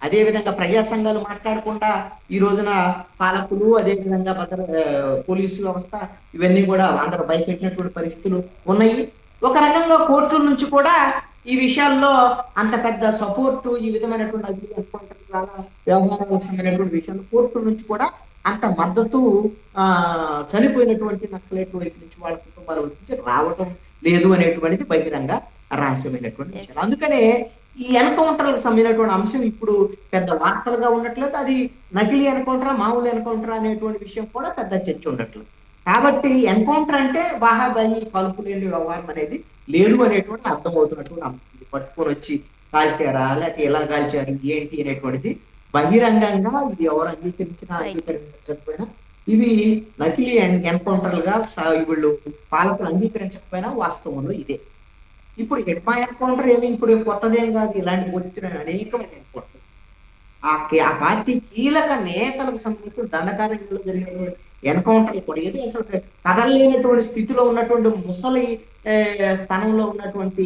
అదేవిధంగా ప్రజా సంఘాలు మాట్లాడకుండా ఈ రోజున పాలకులు అదేవిధంగా పోలీసు వ్యవస్థ ఇవన్నీ కూడా అందరూ భయపెట్టినటువంటి పరిస్థితులు ఉన్నాయి. ఒక రకంగా కోర్టుల నుంచి కూడా ఈ విషయాల్లో అంత పెద్ద సపోర్టు, ఈ విధమైనటువంటి అగ్ని వ్యవహారాలకు సంబంధించినటువంటి విషయాల్లో కోర్టుల నుంచి కూడా అంత మద్దతు చనిపోయినటువంటి నక్సలైట్ వైపు నుంచి వాళ్ళ కుటుంబాల వైపు నుంచి రావటం లేదు అనేటువంటిది బహిరంగ రహస్యమైనటువంటి విషయాలు. అందుకనే ఈ ఎన్కౌంటర్లకు సంబంధించినటువంటి అంశం ఇప్పుడు పెద్ద వార్తలుగా ఉండట్లేదు. అది నకిలీ ఎన్కౌంటరా మామూలు ఎన్కౌంటరా అనేటువంటి విషయం కూడా పెద్ద చర్చ ఉండట్లేదు. కాబట్టి ఎన్కౌంటర్ అంటే బాహాబాహి కలుపులేని వ్యవహారం అనేది లేదు అనేటువంటి అర్థమవుతున్నటువంటి అంశం. పట్టుకొని వచ్చి కాల్చారా లేకపోతే ఎలా కాల్చారు ఏంటి అనేటువంటిది బహిరంగంగా ఇది ఎవరు అంగీకరించినా అంగీకరించకపోయినా ఇవి నకిలీ ఎన్కౌంటర్లుగా వీళ్ళు పాలకులు అంగీకరించకపోయినా వాస్తవంలో ఇదే. ఇప్పుడు హెడ్మా ఎన్కౌంటర్ ఏమి ఇప్పుడు కొత్తదేం కాదు, ఇలాంటి వచ్చిన అనేకమైన ఎన్కౌంటర్ ఆ పార్టీ కీలక నేతలకు సంబంధించిన దండకారణ్యంలో జరిగినటువంటి ఎన్కౌంటర్లు కూడా ఇది అసలు కదలలేనటువంటి స్థితిలో ఉన్నటువంటి ముసలి స్థానంలో ఉన్నటువంటి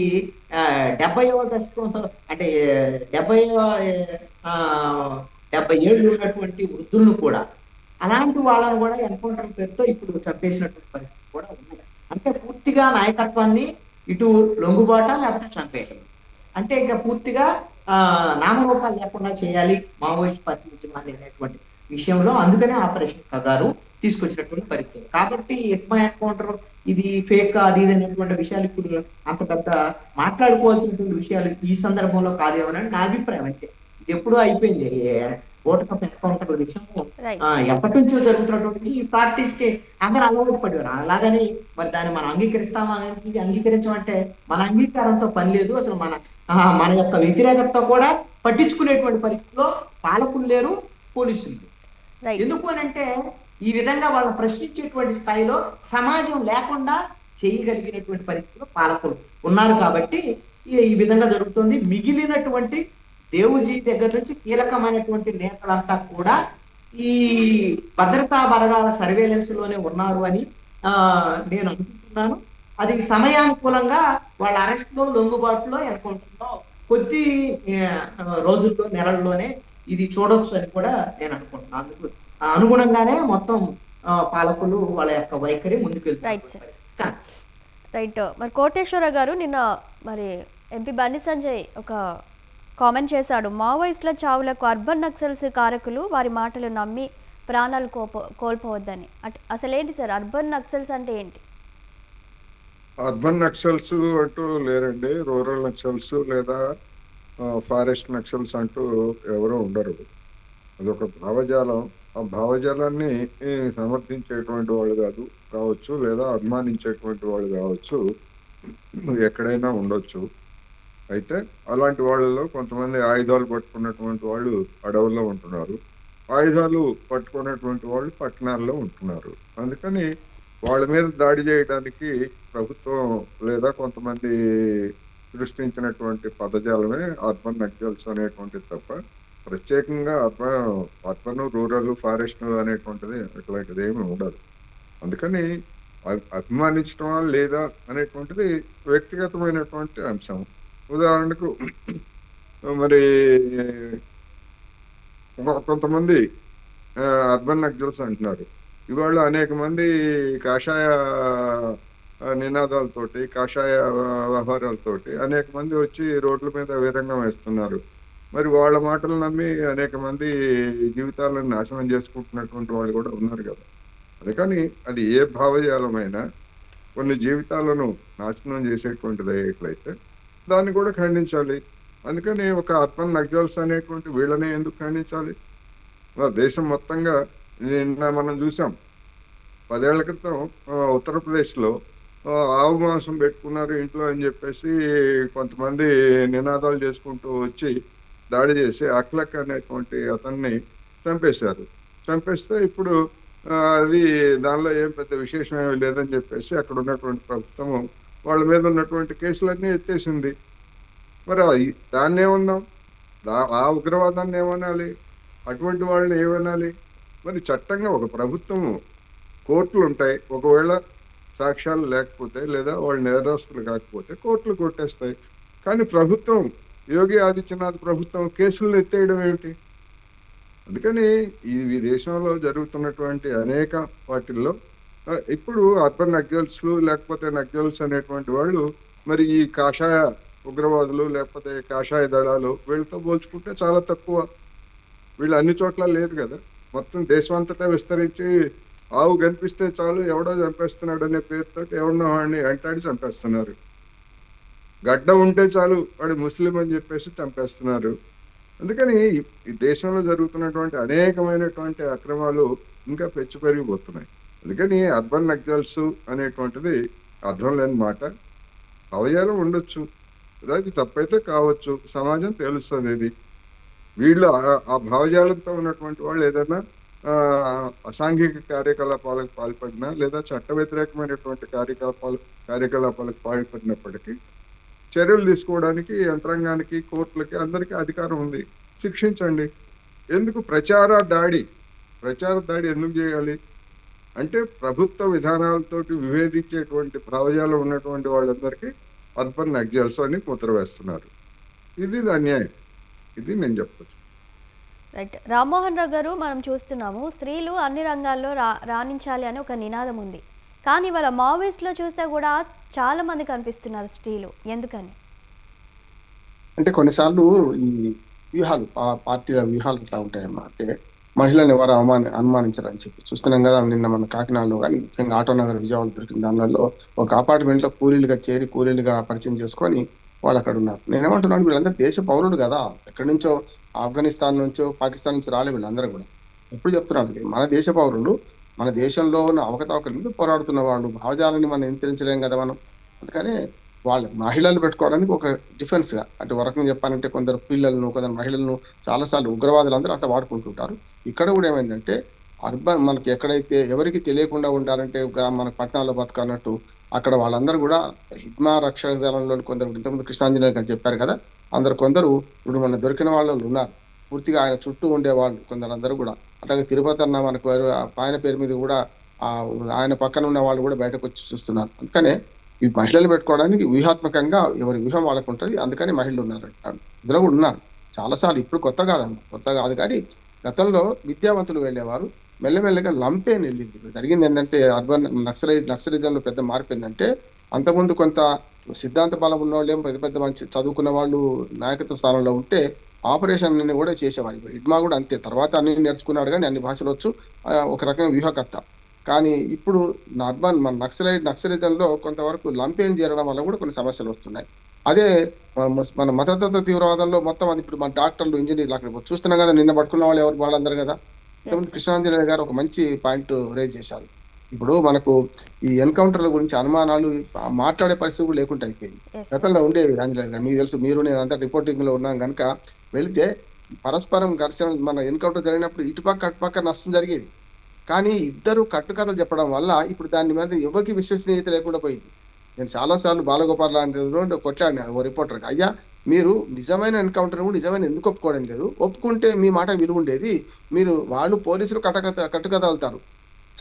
70వ దశకంలో అంటే 70 ఏళ్ళు ఉన్నటువంటి వృద్ధులను కూడా అలాంటి వాళ్ళను కూడా ఎన్కౌంటర్ పేరుతో ఇప్పుడు చంపేసినటువంటి పరిస్థితి కూడా ఉన్నాయి. అంటే పూర్తిగా నాయకత్వాన్ని ఇటు లొంగుబాట లేకపోతే చంపేయటం అంటే ఇక పూర్తిగా నామరూపాలు లేకుండా చేయాలి మావోయిస్ట్ పార్టీ ఉద్యమాన్ని అనేటువంటి విషయంలో అందుకనే ఆపరేషన్ కగారు తీసుకొచ్చినటువంటి పరిస్థితి. కాబట్టి హెడ్మా ఎన్కౌంటర్ ఇది ఫేక్ అది ఇది అనేటువంటి విషయాలు ఇప్పుడు అంత పెద్ద మాట్లాడుకోవాల్సినటువంటి విషయాలు ఈ సందర్భంలో కాదేమోనని నా అభిప్రాయం. అంతే, ఇది ఎప్పుడూ అయిపోయింది. ఓటకప్ ఎన్కౌంటర్ విషయం ఎప్పటి నుంచో జరుగుతున్నటువంటి ఈ ప్రాక్టీస్ కి అందరూ అలవాటు పడేవారు. అలాగని మరి దాన్ని మనం అంగీకరిస్తామా అంగీకరించమంటే మన అంగీకారంతో పని లేదు. అసలు మన యొక్క వ్యతిరేకతతో కూడా పట్టించుకునేటువంటి పరిస్థితిలో పాలకులు లేరు, పోలీసులు. ఎందుకు అని అంటే ఈ విధంగా వాళ్ళని ప్రశ్నించేటువంటి స్థాయిలో సమాజం లేకుండా చేయగలిగినటువంటి పరిస్థితిలో పాలకులు ఉన్నారు. కాబట్టి ఈ విధంగా జరుగుతుంది. మిగిలినటువంటి దేవుజీ దగ్గర నుంచి కీలకమైనటువంటి నేతలంతా కూడా ఈ భద్రతా బలగాల సర్వేలెన్స్ లోనే ఉన్నారు అని నేను అనుకుంటున్నాను. అది సమయానుకూలంగా వాళ్ళ అరెస్ట్లో లొంగుబాటులో ఎన్కౌంటర్లో కొద్ది రోజుల్లో నెలల్లోనే ఇది చూడొచ్చు అని కూడా నేను అనుకుంటున్నాను. అందుకు అనుగుణంగానే మొత్తం పాలకులు వాళ్ళ యొక్క వైఖరి ముందుకెళ్తారు. రైట్. మరి కోటేశ్వర గారు నిన్న మరి ఎంపీ బండి సంజయ్ ఒక కామెంట్ చేశాడు, మావోయిస్టుల చావులకు అర్బన్ నక్సల్స్ కారకులు, వారి మాటలు నమ్మి ప్రాణాలు కోల్పోవద్దని. అసలేంటి సార్ అర్బన్ నక్సల్స్ అంటే ఏంటి? అర్బన్ నక్సల్స్ అంటూ లేరండి, రూరల్ నక్సల్స్ లేదా ఫారెస్ట్ నక్సల్స్ అంటూ ఎవరో ఉండరు. అదొక భావజాలం. ఆ భావజాలాన్ని సమర్థించేటువంటి వాళ్ళు కావచ్చు లేదా అభిమానించేటువంటి వాళ్ళు కావచ్చు, ఎక్కడైనా ఉండొచ్చు. అయితే అలాంటి వాళ్ళలో కొంతమంది ఆయుధాలు పట్టుకున్నటువంటి వాళ్ళు అడవుల్లో ఉంటున్నారు, ఆయుధాలు పట్టుకున్నటువంటి వాళ్ళు పట్టణాల్లో ఉంటున్నారు. అందుకని వాళ్ళ మీద దాడి చేయడానికి ప్రభుత్వం లేదా కొంతమంది సృష్టించినటువంటి పదజాలమే అర్బన్ నక్సల్స్ అనేటువంటిది తప్ప ప్రత్యేకంగా అర్బన్ రూరల్ ఫారెస్ట్ అనేటువంటిది అట్లాంటిది ఏమి ఉండదు. అందుకని అభిమానించడమా లేదా అనేటువంటిది వ్యక్తిగతమైనటువంటి అంశం. ఉదాహరణకు మరి కొంతమంది అర్బన్ నక్సల్స్ అంటున్నారు. ఇవాళ అనేక మంది కాషాయ నినాదాలతోటి, కాషాయ వ్యవహారాలతోటి అనేక మంది వచ్చి రోడ్ల మీద వీరంగం వేస్తున్నారు. మరి వాళ్ళ మాటలు నమ్మి అనేక మంది జీవితాలను నాశనం చేసుకుంటున్నటువంటి వాళ్ళు కూడా ఉన్నారు కదా. అందుకని అది ఏ భావజాలమైనా కొన్ని జీవితాలను నాశనం చేసేటువంటిది అయ్యేట్లయితే దాన్ని కూడా ఖండించాలి. అందుకని ఒక అర్బన్ నక్సల్స్ అనేటువంటి వీళ్ళనే ఎందుకు ఖండించాలి? దేశం మొత్తంగా నిన్న మనం చూసాం, 10 ఏళ్ల క్రితం ఉత్తరప్రదేశ్లో ఆవు మాంసం పెట్టుకున్నారు ఇంట్లో అని చెప్పేసి కొంతమంది నినాదాలు చేసుకుంటూ వచ్చి దాడి చేసి అఖ్లక్ అనేటువంటి అతన్ని చంపేశారు. చంపేస్తే ఇప్పుడు అది దానిలో ఏం పెద్ద విశేషం ఏమీ లేదని చెప్పేసి అక్కడ ఉన్నటువంటి ప్రభుత్వం వాళ్ళ మీద ఉన్నటువంటి కేసులన్నీ ఎత్తేసింది. మరి దాన్ని ఏమన్నాం? ఆ ఉగ్రవాదాన్ని ఏమనాలి? అటువంటి వాళ్ళని ఏమనాలి? మరి చట్టంగా ఒక ప్రభుత్వము, కోర్టులు ఉంటాయి. ఒకవేళ సాక్ష్యాలు లేకపోతే లేదా వాళ్ళు నేరస్తులు కాకపోతే కోర్టులు కొట్టేస్తాయి. కానీ ప్రభుత్వం, యోగి ఆదిత్యనాథ్ ప్రభుత్వం కేసులను ఎత్తేయడం ఏమిటి? అందుకని ఈ దేశంలో జరుగుతున్నటువంటి అనేక వాటిల్లో ఇప్పుడు అర్బన్ నక్సల్స్ లేకపోతే నక్సల్స్ అనేటువంటి వాళ్ళు మరి ఈ కాషాయ ఉగ్రవాదులు లేకపోతే కాషాయ దళాలు వీళ్ళతో పోల్చుకుంటే చాలా తక్కువ. వీళ్ళు అన్ని చోట్ల లేరు కదా. మొత్తం దేశం అంతటా విస్తరించి ఆవు కనిపిస్తే చాలు ఎవడో చంపేస్తున్నాడు అనే పేరుతో ఎవడో వాడిని వెంటాడి చంపేస్తున్నారు. గడ్డ ఉంటే చాలు వాడు ముస్లిం అని చెప్పేసి చంపేస్తున్నారు. అందుకని ఈ దేశంలో జరుగుతున్నటువంటి అనేకమైనటువంటి అక్రమాలు ఇంకా పెచ్చు పెరిగిపోతున్నాయి. అందుకని అర్బన్ నక్సల్స్ అనేటువంటిది అర్థం లేని మాట. అవయాలం ఉండొచ్చు, అది తప్పైతే కావచ్చు, సమాజం తెలుస్తుంది. ఇది వీళ్ళు ఆ భావజాలంతో ఉన్నటువంటి వాళ్ళు ఏదైనా అసాంఘిక కార్యకలాపాలకు పాల్పడినా లేదా చట్ట వ్యతిరేకమైనటువంటి కార్యకలాపాలకు పాల్పడినప్పటికీ చర్యలు తీసుకోవడానికి యంత్రాంగానికి, కోర్టులకి అందరికీ అధికారం ఉంది. శిక్షించండి. ఎందుకు ప్రచార దాడి ఎందుకు చేయాలి అంటే ప్రభుత్వ విధానాలతోటి విభేదించేటువంటి భావజాలం ఉన్నటువంటి వాళ్ళందరికీ అర్బన్ నక్సల్స్ అని ముద్ర వేస్తున్నారు. ఇది అన్యాయం. ఇది నేను చెప్పచ్చు. రైట్. రామ్మోహన్ రావు గారు, మనం చూస్తున్నాము స్త్రీలు అన్ని రంగాల్లో రాణించాలి అని ఒక నినాదం ఉంది. కానీ వాళ్ళ మావోయిస్ట్లో చూస్తే కూడా చాలా మంది కనిపిస్తున్నారు స్త్రీలు. ఎందుకని? అంటే కొన్నిసార్లు ఈ వ్యూహాలు, పార్టీల వ్యూహాలు ఇట్లా ఉంటాయన్నమాట. అంటే మహిళలను ఎవరు అనుమానించారని చెప్పి చూస్తున్నాం కదా. నిన్న మన కాకినాడలో కానీ ముఖ్యంగా ఆటోనగర్ విజయవాడ దొరికిన దానిలో ఒక అపార్ట్మెంట్ లో కూలీలుగా పరిచయం చేసుకొని వాళ్ళు అక్కడ ఉన్నారు. నేనేమంటున్నాను, వీళ్ళందరూ దేశ పౌరులు కదా. ఎక్కడి నుంచో ఆఫ్ఘనిస్తాన్ నుంచో పాకిస్తాన్ నుంచి రాలే వీళ్ళందరూ కూడా. ఎప్పుడు చెప్తున్నాను, మన దేశ పౌరులు, మన దేశంలో ఉన్న అవకతవకల మీద పోరాడుతున్న వాళ్ళు. భావజాలని మనం నియంత్రించలేం కదా మనం. అందుకని వాళ్ళు మహిళలు పెట్టుకోవడానికి ఒక డిఫెన్స్ గా, అంటే వరకం చెప్పాలంటే కొందరు పిల్లలను, కొందరు మహిళలను చాలాసార్లు ఉగ్రవాదులు అందరూ అట్లా వాడుకుంటుంటారు. ఇక్కడ కూడా ఏమైందంటే అర్బన్ మనకి ఎక్కడైతే ఎవరికి తెలియకుండా ఉండాలంటే మన పట్టణాల్లో బతకన్నట్టు అక్కడ వాళ్ళందరూ కూడా హిడ్మా రక్షణ దళంలో కొందరు, ఇంతకుముందు కృష్ణాంజనేయ గారు చెప్పారు కదా, కొందరు ఇప్పుడు మన దొరికిన వాళ్ళు ఉన్నారు. పూర్తిగా ఆయన చుట్టూ ఉండేవాళ్ళు కొందరు అందరూ కూడా. అట్లాగే తిరుపతి అన్న మనకు ఆయన పేరు మీద కూడా ఆయన పక్కన ఉన్న వాళ్ళు కూడా బయటకు వచ్చి చూస్తున్నారు. అందుకనే ఈ మహిళలు పెట్టుకోవడానికి వ్యూహాత్మకంగా ఎవరి వ్యూహం వాళ్ళకు ఉంటుంది. అందుకని మహిళలు ఉన్నారు, ఇందులో కూడా ఉన్నారు చాలాసార్లు. ఇప్పుడు కొత్త కాదు కానీ గతంలో విద్యావంతులు వెళ్ళేవారు. మెల్లమెల్లగా లంపేన్ వెళ్ళింది. ఇప్పుడు జరిగింది ఏంటంటే అర్బన్ నక్సలిజంలో పెద్ద మార్పు ఏంటంటే, అంతకుముందు కొంత సిద్ధాంత బలం ఉన్న వాళ్ళు, పెద్ద మంచి చదువుకున్న వాళ్ళు నాయకత్వ స్థానంలో ఉంటే ఆపరేషన్ అన్ని కూడా చేసేవారు. హిడ్మా కూడా అంతే. తర్వాత అన్ని నేర్చుకున్నాడు కానీ అన్ని భాషలు వచ్చు, ఒక రకంగా వ్యూహకర్త. కానీ ఇప్పుడు మన నక్సలిజంలో కొంతవరకు లంపేన్ చేరడం వల్ల కూడా కొన్ని సమస్యలు వస్తున్నాయి. అదే మన మతతత్వ తీవ్రవాదంలో మొత్తం అది ఇప్పుడు మన డాక్టర్లు, ఇంజనీర్లు అక్కడ చూస్తున్నాం కదా. నిన్న పట్టుకున్న వాళ్ళు ఎవరు వాళ్ళందరూ కదా. ఇంతకుముందు కృష్ణాంజనేయ గారు ఒక మంచి పాయింట్ రేజ్ చేశారు. ఇప్పుడు మనకు ఈ ఎన్కౌంటర్ల గురించి అనుమానాలు మాట్లాడే పరిస్థితి కూడా లేకుండా అయిపోయింది. Yes. గతంలో ఉండేవి మీకు తెలుసు, మీరు నేను అంతా రిపోర్టింగ్ లో ఉన్నాం కనుక వెళితే పరస్పరం ఘర్షణ మన ఎన్కౌంటర్ జరిగినప్పుడు ఇటుపక్క అటుపక్క నష్టం జరిగేది. కానీ ఇద్దరు కట్టుకథలు చెప్పడం వల్ల ఇప్పుడు దాని మీద ఎవరికి విశ్వసనీయత లేకుండా పోయింది. నేను చాలాసార్లు బాలగోపాల్ లాంటి కొట్లాడినా ఓ రిపోర్టర్కి, అయ్యా మీరు నిజమైన ఎన్కౌంటర్ నిజమైన ఎందుకు ఒప్పుకోవడం లేదు, ఒప్పుకుంటే మీ మాట విలువ ఉండేది. మీరు వాళ్ళు పోలీసులు కట్టుకథలుతారు,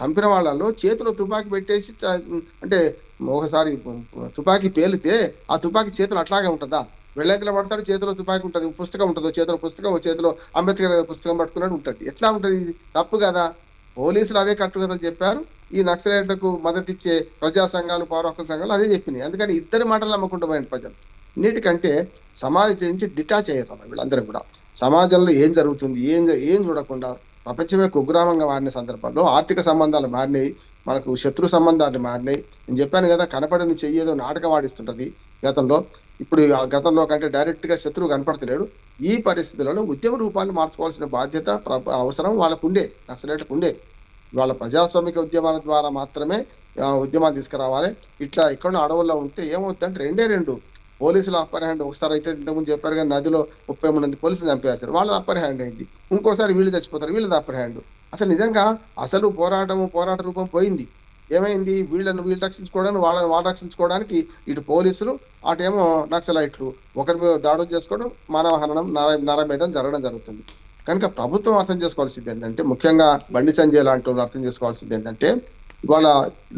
చంపిన వాళ్ళలో చేతిలో తుపాకీ పెట్టేసి అంటే ఒకసారి తుపాకీ పేలితే ఆ తుపాకీ చేతులు అట్లాగే ఉంటుందా? వెళ్ళకిల పడతాడు, చేతిలో తుపాకీ ఉంటుంది, పుస్తకం ఉంటుందో చేతిలో పుస్తకం, చేతిలో అంబేద్కర్ పుస్తకం పట్టుకున్నట్టు ఉంటుంది. ఎట్లా ఉంటుంది? ఇది తప్పు కదా. పోలీసులు అదే కట్టుకథలు చెప్పారు, ఈ నక్సలైట్లకు మద్దతు ఇచ్చే ప్రజా సంఘాలు పౌర హక్కుల సంఘాలు అదే చెప్పినాయి. అందుకని ఇద్దరి మాటలు నమ్మకుండా పోయిన ప్రజలు. ఇన్నిటికంటే సమాజం నుంచి డిటాచ్ అయ్యారు వీళ్ళందరూ కూడా. సమాజంలో ఏం జరుగుతుంది ఏం చూడకుండా ప్రపంచమే కుగ్రామంగా మారిన సందర్భంలో ఆర్థిక సంబంధాలు మారినాయి, మనకు శత్రు సంబంధాలు మారినాయి. నేను చెప్పాను కదా, కనపడని చెయ్యేదో నాటకం ఆడిస్తుంటది గతంలో. ఇప్పుడు గతంలో కంటే డైరెక్ట్ గా శత్రువు కనపడతలేడు. ఈ పరిస్థితులలో ఉద్యమ రూపాన్ని మార్చుకోవాల్సిన బాధ్యత అవసరం వాళ్ళకు ఉండే, నక్సలైట్లకు ఉండే. వాళ్ళ ప్రజాస్వామిక ఉద్యమాల ద్వారా మాత్రమే ఉద్యమాలు తీసుకురావాలి. ఇట్లా ఎక్కడో అడవుల్లో ఉంటే ఏమవుతుందంటే రెండు పోలీసుల అప్పర్ హ్యాండ్. ఒకసారి అయితే ఇంతకుముందు చెప్పారు కానీ నదిలో 30 మంది పోలీసులు చంపేశారు, వాళ్ళ అప్పర్ హ్యాండ్ అయింది. ఇంకోసారి వీళ్ళు చచ్చిపోతారు, వీళ్ళది అప్పర్ హ్యాండ్. అసలు నిజంగా అసలు పోరాట రూపం పోయింది. ఏమైంది? వీళ్ళు రక్షించుకోవడానికి వాళ్ళు రక్షించుకోవడానికి ఇటు పోలీసులు, అటేమో నక్సలైట్లు ఒకరి మీద దాడులు చేసుకోవడం, మానవహరణం, నరమేధం జరగడం జరుగుతుంది. కనుక ప్రభుత్వం అర్థం చేసుకోవాల్సింది ఏంటంటే, ముఖ్యంగా బండి సంజయ్ లాంటి వాళ్ళు అర్థం చేసుకోవాల్సింది ఏంటంటే, ఇవాళ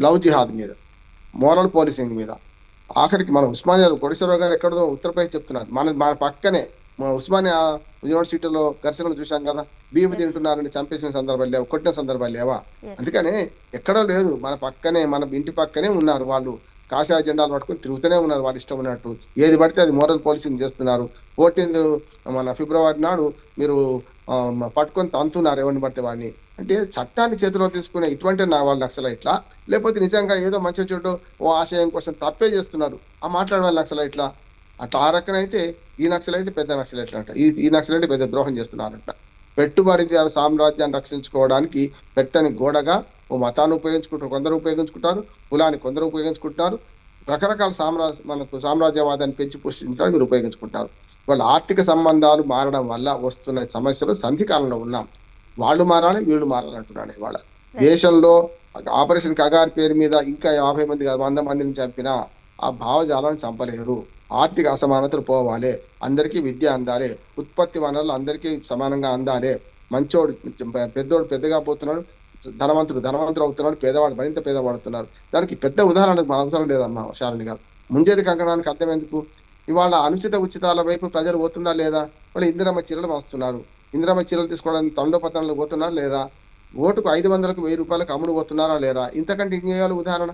లవ్ జిహాద్ మీద, మోరల్ పోలీసింగ్ మీద, ఆఖరికి మన ఉస్మానియా కోటేశ్వరరావు గారు ఎక్కడో ఉత్తరప్రదేశ్ చెప్తున్నారు, మన పక్కనే ఉస్మానియా యూనివర్సిటీలో ఘర్షణలు చూశాం కదా, బియ్యం తింటున్నారని చంపేసిన సందర్భాలు లేవు, కొట్టిన సందర్భాలు లేవా? అందుకనే ఎక్కడో లేదు, మన పక్కనే, మన ఇంటి పక్కనే ఉన్నారు వాళ్ళు. కాషాయ జెండాలు పట్టుకుని తిరుగుతూనే ఉన్నారు వాళ్ళు ఇష్టం ఉన్నట్టు. ఏది పడితే అది మోరల్ పోలీసింగ్ చేస్తున్నారు. 14 ఫిబ్రవరి నాడు మీరు పట్టుకొని తంతున్నారు ఎవరిని పడితే వాడిని. అంటే చట్టాన్ని చేతిలో తీసుకునే ఇటువంటి వాళ్ళు నక్సలైట్లా, లేకపోతే నిజంగా ఏదో మంచి చెడు ఓ ఆశయం కోసం తప్పే చేస్తున్నారు ఆ మాట్లాడే వాళ్ళు నక్సలైట్లా? అట్లా ఆ రకన అయితే ఈ నక్సలైట్ పెద్ద నక్సలైట్లు అంట, ఈ నక్సలైట్ పెద్ద ద్రోహం చేస్తున్నారంట. పెట్టుబడిదారు సామ్రాజ్యాన్ని రక్షించుకోవడానికి పెట్టని గోడగా ఓ మతాన్ని ఉపయోగించుకుంటారు, కొందరు ఉపయోగించుకుంటారు, కులాన్ని కొందరు ఉపయోగించుకుంటున్నారు, రకరకాల సామ్రాజ్యవాదాన్ని పెంచి పోషించడానికి మీరు ఉపయోగించుకుంటారు. వాళ్ళ ఆర్థిక సంబంధాలు మారడం వల్ల వస్తున్న సమస్యలు సంధికాలంలో ఉన్నాం. వాళ్ళు మారాలి, వీళ్ళు మారాలి అంటున్నాడు. ఇవాళ దేశంలో ఆపరేషన్ కగార్ పేరు మీద ఇంకా 50 మంది 100 మందిని చంపినా ఆ భావజాలను చంపలేరు. ఆర్థిక అసమానతలు పోవాలి, అందరికీ విద్య అందాలి, ఉత్పత్తి వనరులు అందరికీ సమానంగా అందాలి. మంచోడు పెద్దోడు పెద్దగా పోతున్నాడు, ధనవంతుడు అవుతున్నాడు, పేదవాడు మరింత పేదవాడుతున్నారు. దానికి పెద్ద ఉదాహరణ అవసరం లేదమ్మా శాలిని గారు. ముంజేది కంకణానికి అర్థం ఎందుకు? ఇవాళ అనుచిత ఉచితాల వైపు ప్రజలు పోతున్నా లేదా? వాళ్ళు ఇందిరమ్మ చీరలు వస్తున్నారు, ఇందిరమ్మ చీరలు తీసుకోవడానికి తండోపత్రాలు పోతున్నారు లేదా? ఓటుకు 500కు 1000 రూపాయలకు అమ్ముడు పోతున్నారా లేరా? ఇంతకంటే ఇంకేయాలి ఉదాహరణ?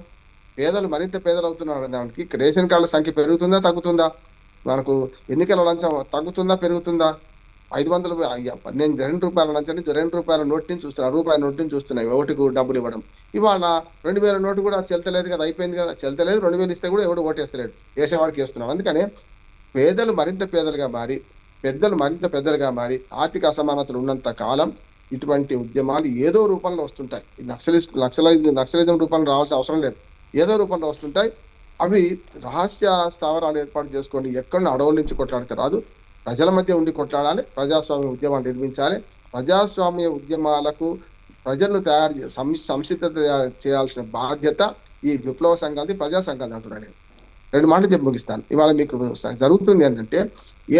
పేదలు మరింత పేదలు అవుతున్నారు. దానికి రేషన్ కార్డుల సంఖ్య పెరుగుతుందా తగ్గుతుందా? మనకు ఎన్నికల లంచం తగ్గుతుందా పెరుగుతుందా? 500 నేను 2 రూపాయల లంచం నుంచి 2 రూపాయల నోట్ నుంచి చూస్తున్నా, రూపాయల నోట్ నుంచి చూస్తున్నాయి ఓటుకు డబ్బులు ఇవ్వడం. ఇవాళ 2000 నోటు కూడా చెల్తలేదు కదా, అయిపోయింది కదా, చెల్తలేదు. 2000 ఇస్తే కూడా ఎవడు ఓటేస్తలేడు, వేసేవాడికి వేస్తున్నాడు. అందుకనే పేదలు మరింత పేదలుగా మారి, పెద్దలు మరింత పెద్దలుగా మారి, ఆర్థిక అసమానతలు ఉన్నంత కాలం ఇటువంటి ఉద్యమాలు ఏదో రూపంలో వస్తుంటాయి. నక్సలిజం రూపంలో రావాల్సిన అవసరం లేదు, ఏదో రూపంలో వస్తుంటాయి. అవి రహస్య స్థావరాలు ఏర్పాటు చేసుకొని ఎక్కడో అడవుల నుంచి కొట్లాడితే రాదు, ప్రజల మధ్య ఉండి కొట్లాడాలి, ప్రజాస్వామ్య ఉద్యమాలు నిర్మించాలి. ప్రజాస్వామ్య ఉద్యమాలకు ప్రజలను సంసిద్ధత చేయాల్సిన బాధ్యత ఈ విప్లవ సంఘాలది, ప్రజా సంఘాలు అంటున్నాను. 2 మాటలు చెప్పి ముగిస్తాను. ఇవాళ మీకు జరుగుతుంది ఏంటంటే,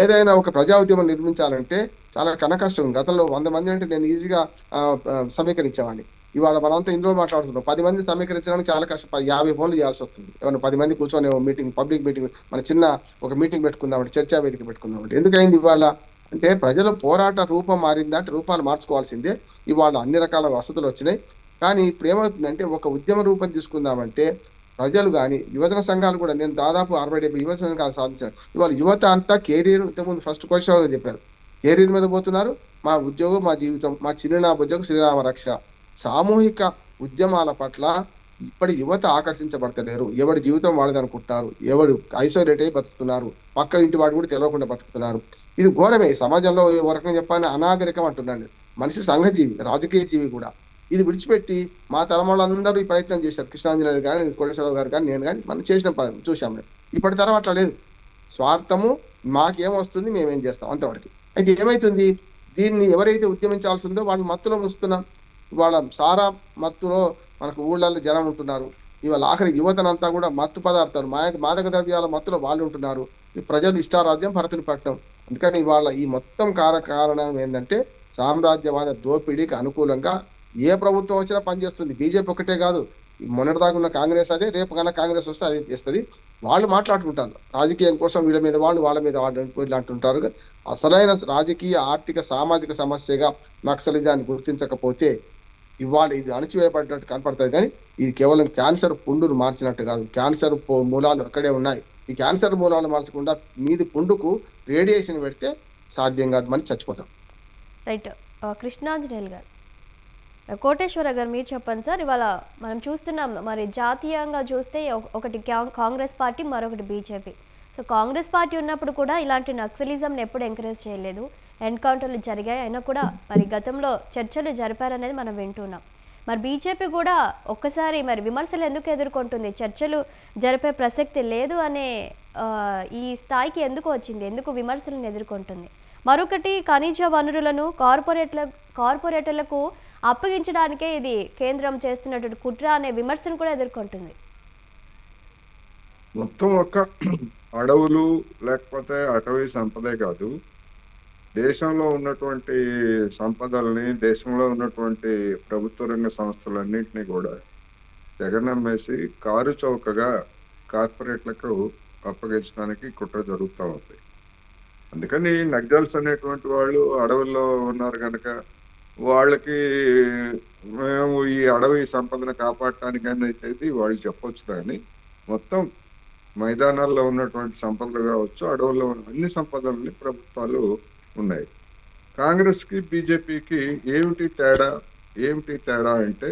ఏదైనా ఒక ప్రజా ఉద్యమం నిర్మించాలంటే చాలా కష్టం. గతంలో 100 మంది అంటే నేను ఈజీగా సమీకరించేవాడిని. ఇవాళ మనంతా ఇందులో మాట్లాడుతున్నాం, 10 మంది సమీకరించడానికి చాలా కష్టం. 50 ఫోన్లు చేయాల్సి వస్తుంది. ఏమైనా 10 మంది కూర్చొని మీటింగ్, పబ్లిక్ మీటింగ్, మన చిన్న ఒక మీటింగ్ పెట్టుకుందామంటే, చర్చా వేదిక పెట్టుకుందామంటే ఎందుకైంది ఇవాళ అంటే, ప్రజల పోరాట రూపం మారిందా అంటే రూపాలు మార్చుకోవాల్సిందే. ఇవాళ అన్ని రకాల వసతులు వచ్చినాయి. కానీ ఇప్పుడు ఏమవుతుందంటే, ఒక ఉద్యమ రూపం తీసుకుందామంటే ప్రజలు కానీ యువజన సంఘాలు కూడా, నేను దాదాపు 60-70 యువజన సంఘాలు సాధించాను. ఇవాళ యువత అంతా కెరీర్, ఇంతకుముందు ఫస్ట్ క్వశ్చన్ చెప్పారు, కెరీర్ మీద పోతున్నారు. మా ఉద్యోగం, మా జీవితం, మా చిరునామా ఉద్యోగం, శ్రీరామ రక్ష. సామూహిక ఉద్యమాల పట్ల ఇప్పటి యువత ఆకర్షించబడతలేరు. ఎవడి జీవితం వాడదనుకుంటున్నారు, ఎవడు ఐసోలేట్ అయి బతుకుతున్నారు, పక్క ఇంటి వాడు కూడా తెలియకుండా బతుకుతున్నారు. ఇది ఘోరమే. సమాజంలో ఒక రకంగా చెప్పాలని అనాగరికం అంటున్నాను. మనిషి సంఘజీవి, రాజకీయ జీవి కూడా. ఇది విడిచిపెట్టి మా తరం వాళ్ళందరూ ఈ ప్రయత్నం చేశారు. కృష్ణాంజనేయులు కానీ, కోటేశ్వరరావు గారు కానీ, నేను కానీ మనం చేసిన చూసాం. మేము ఇప్పటి తరం అట్లా లేదు. స్వార్థము, మాకేం వస్తుంది మేమేం చేస్తాం అంతవరకు. అయితే ఏమైతుంది, దీన్ని ఎవరైతే ఉద్యమించాల్సిందో వాళ్ళు మత్తులో వస్తున్నాం. వాళ్ళ సారా మత్తులో మనకు ఊళ్ళల్లో జనం ఉంటున్నారు. ఇవాళ ఆఖరి యువతనంతా కూడా మత్తు పదార్థాలు, మాదక ద్రవ్యాల మత్తులో వాళ్ళు ఉంటున్నారు. ఈ ప్రజలు ఇష్టారాజ్యం భరతుని పట్టణం. అందుకని ఇవాళ ఈ మొత్తం కారణం ఏంటంటే సామ్రాజ్యవాద దోపిడీకి అనుకూలంగా ఏ ప్రభుత్వం వచ్చినా పనిచేస్తుంది. బీజేపీ ఒకటే కాదు, మొన్నటిదాకా ఉన్న కాంగ్రెస్ అదే, రేపు కన్నా కాంగ్రెస్ వస్తే అదే చేస్తుంది. వాళ్ళు మాట్లాడుకుంటారు రాజకీయం కోసం, వీళ్ళ మీద వాళ్ళు, వాళ్ళ మీద వాళ్ళు అంటుంటారు. అసలైన రాజకీయ, ఆర్థిక, సామాజిక సమస్యగా నక్సలిజాన్ని గుర్తించకపోతే ఇవాళ ఇది అణచివేయబడినట్టు కనపడుతుంది. కానీ ఇది కేవలం క్యాన్సర్ పుండును మార్చినట్టు కాదు. క్యాన్సర్ మూలాలు అక్కడే ఉన్నాయి. ఈ క్యాన్సర్ మూలాలు మార్చకుండా మీది పుండుకు రేడియేషన్ పెడితే సాధ్యం కాదు, మనం చచ్చిపోతాం. రైట్. కృష్ణాంజనేయులు గారు, కోటేశ్వర గారు మీరు చెప్పండి సార్. ఇవాళ మనం చూస్తున్నాం, మరి జాతీయంగా చూస్తే ఒకటి కాంగ్రెస్ పార్టీ, మరొకటి బీజేపీ. సో కాంగ్రెస్ పార్టీ ఉన్నప్పుడు కూడా ఇలాంటి నక్సలిజంని ఎప్పుడు ఎంకరేజ్ చేయలేదు. ఎన్కౌంటర్లు జరిగాయి, అయినా కూడా మరి గతంలో చర్చలు జరిపారనేది మనం వింటున్నాం. మరి బీజేపీ కూడా ఒక్కసారి మరి విమర్శలు ఎందుకు ఎదుర్కొంటుంది? చర్చలు జరిపే ప్రసక్తి లేదు అనే ఈ స్థాయికి ఎందుకు వచ్చింది? ఎందుకు విమర్శలను ఎదుర్కొంటుంది? మరొకటి, ఖనిజ వనరులను కార్పొరేటర్లకు అప్పగించడానికే ఇది కేంద్రం చేస్తున్నటువంటి కుట్ర అనే విమర్శను కూడా ఎదుర్కొంటుంది. మొత్తం ఒక అడవులు లేకపోతే అటవీ సంపదే కాదు, దేశంలో ఉన్నటువంటి సంపదల్ని, దేశంలో ఉన్నటువంటి ప్రభుత్వ రంగ సంస్థలన్నింటినీ కూడా జగనమ్మేసి కారు చౌకగా కార్పొరేట్లకు అప్పగించడానికి కుట్ర జరుగుతూ ఉంది. అందుకని నగ్జల్స్ అనేటువంటి వాళ్ళు అడవుల్లో ఉన్నారు కనుక వాళ్ళకి మేము ఈ అడవి సంపదను కాపాడటానికి అనేది వాళ్ళు చెప్పొచ్చు. కానీ మొత్తం మైదానాల్లో ఉన్నటువంటి సంపదలు కావచ్చు, అడవుల్లో ఉన్న అన్ని సంపదలని ప్రభుత్వాలు ఉన్నాయి. కాంగ్రెస్కి బీజేపీకి ఏమిటి తేడా అంటే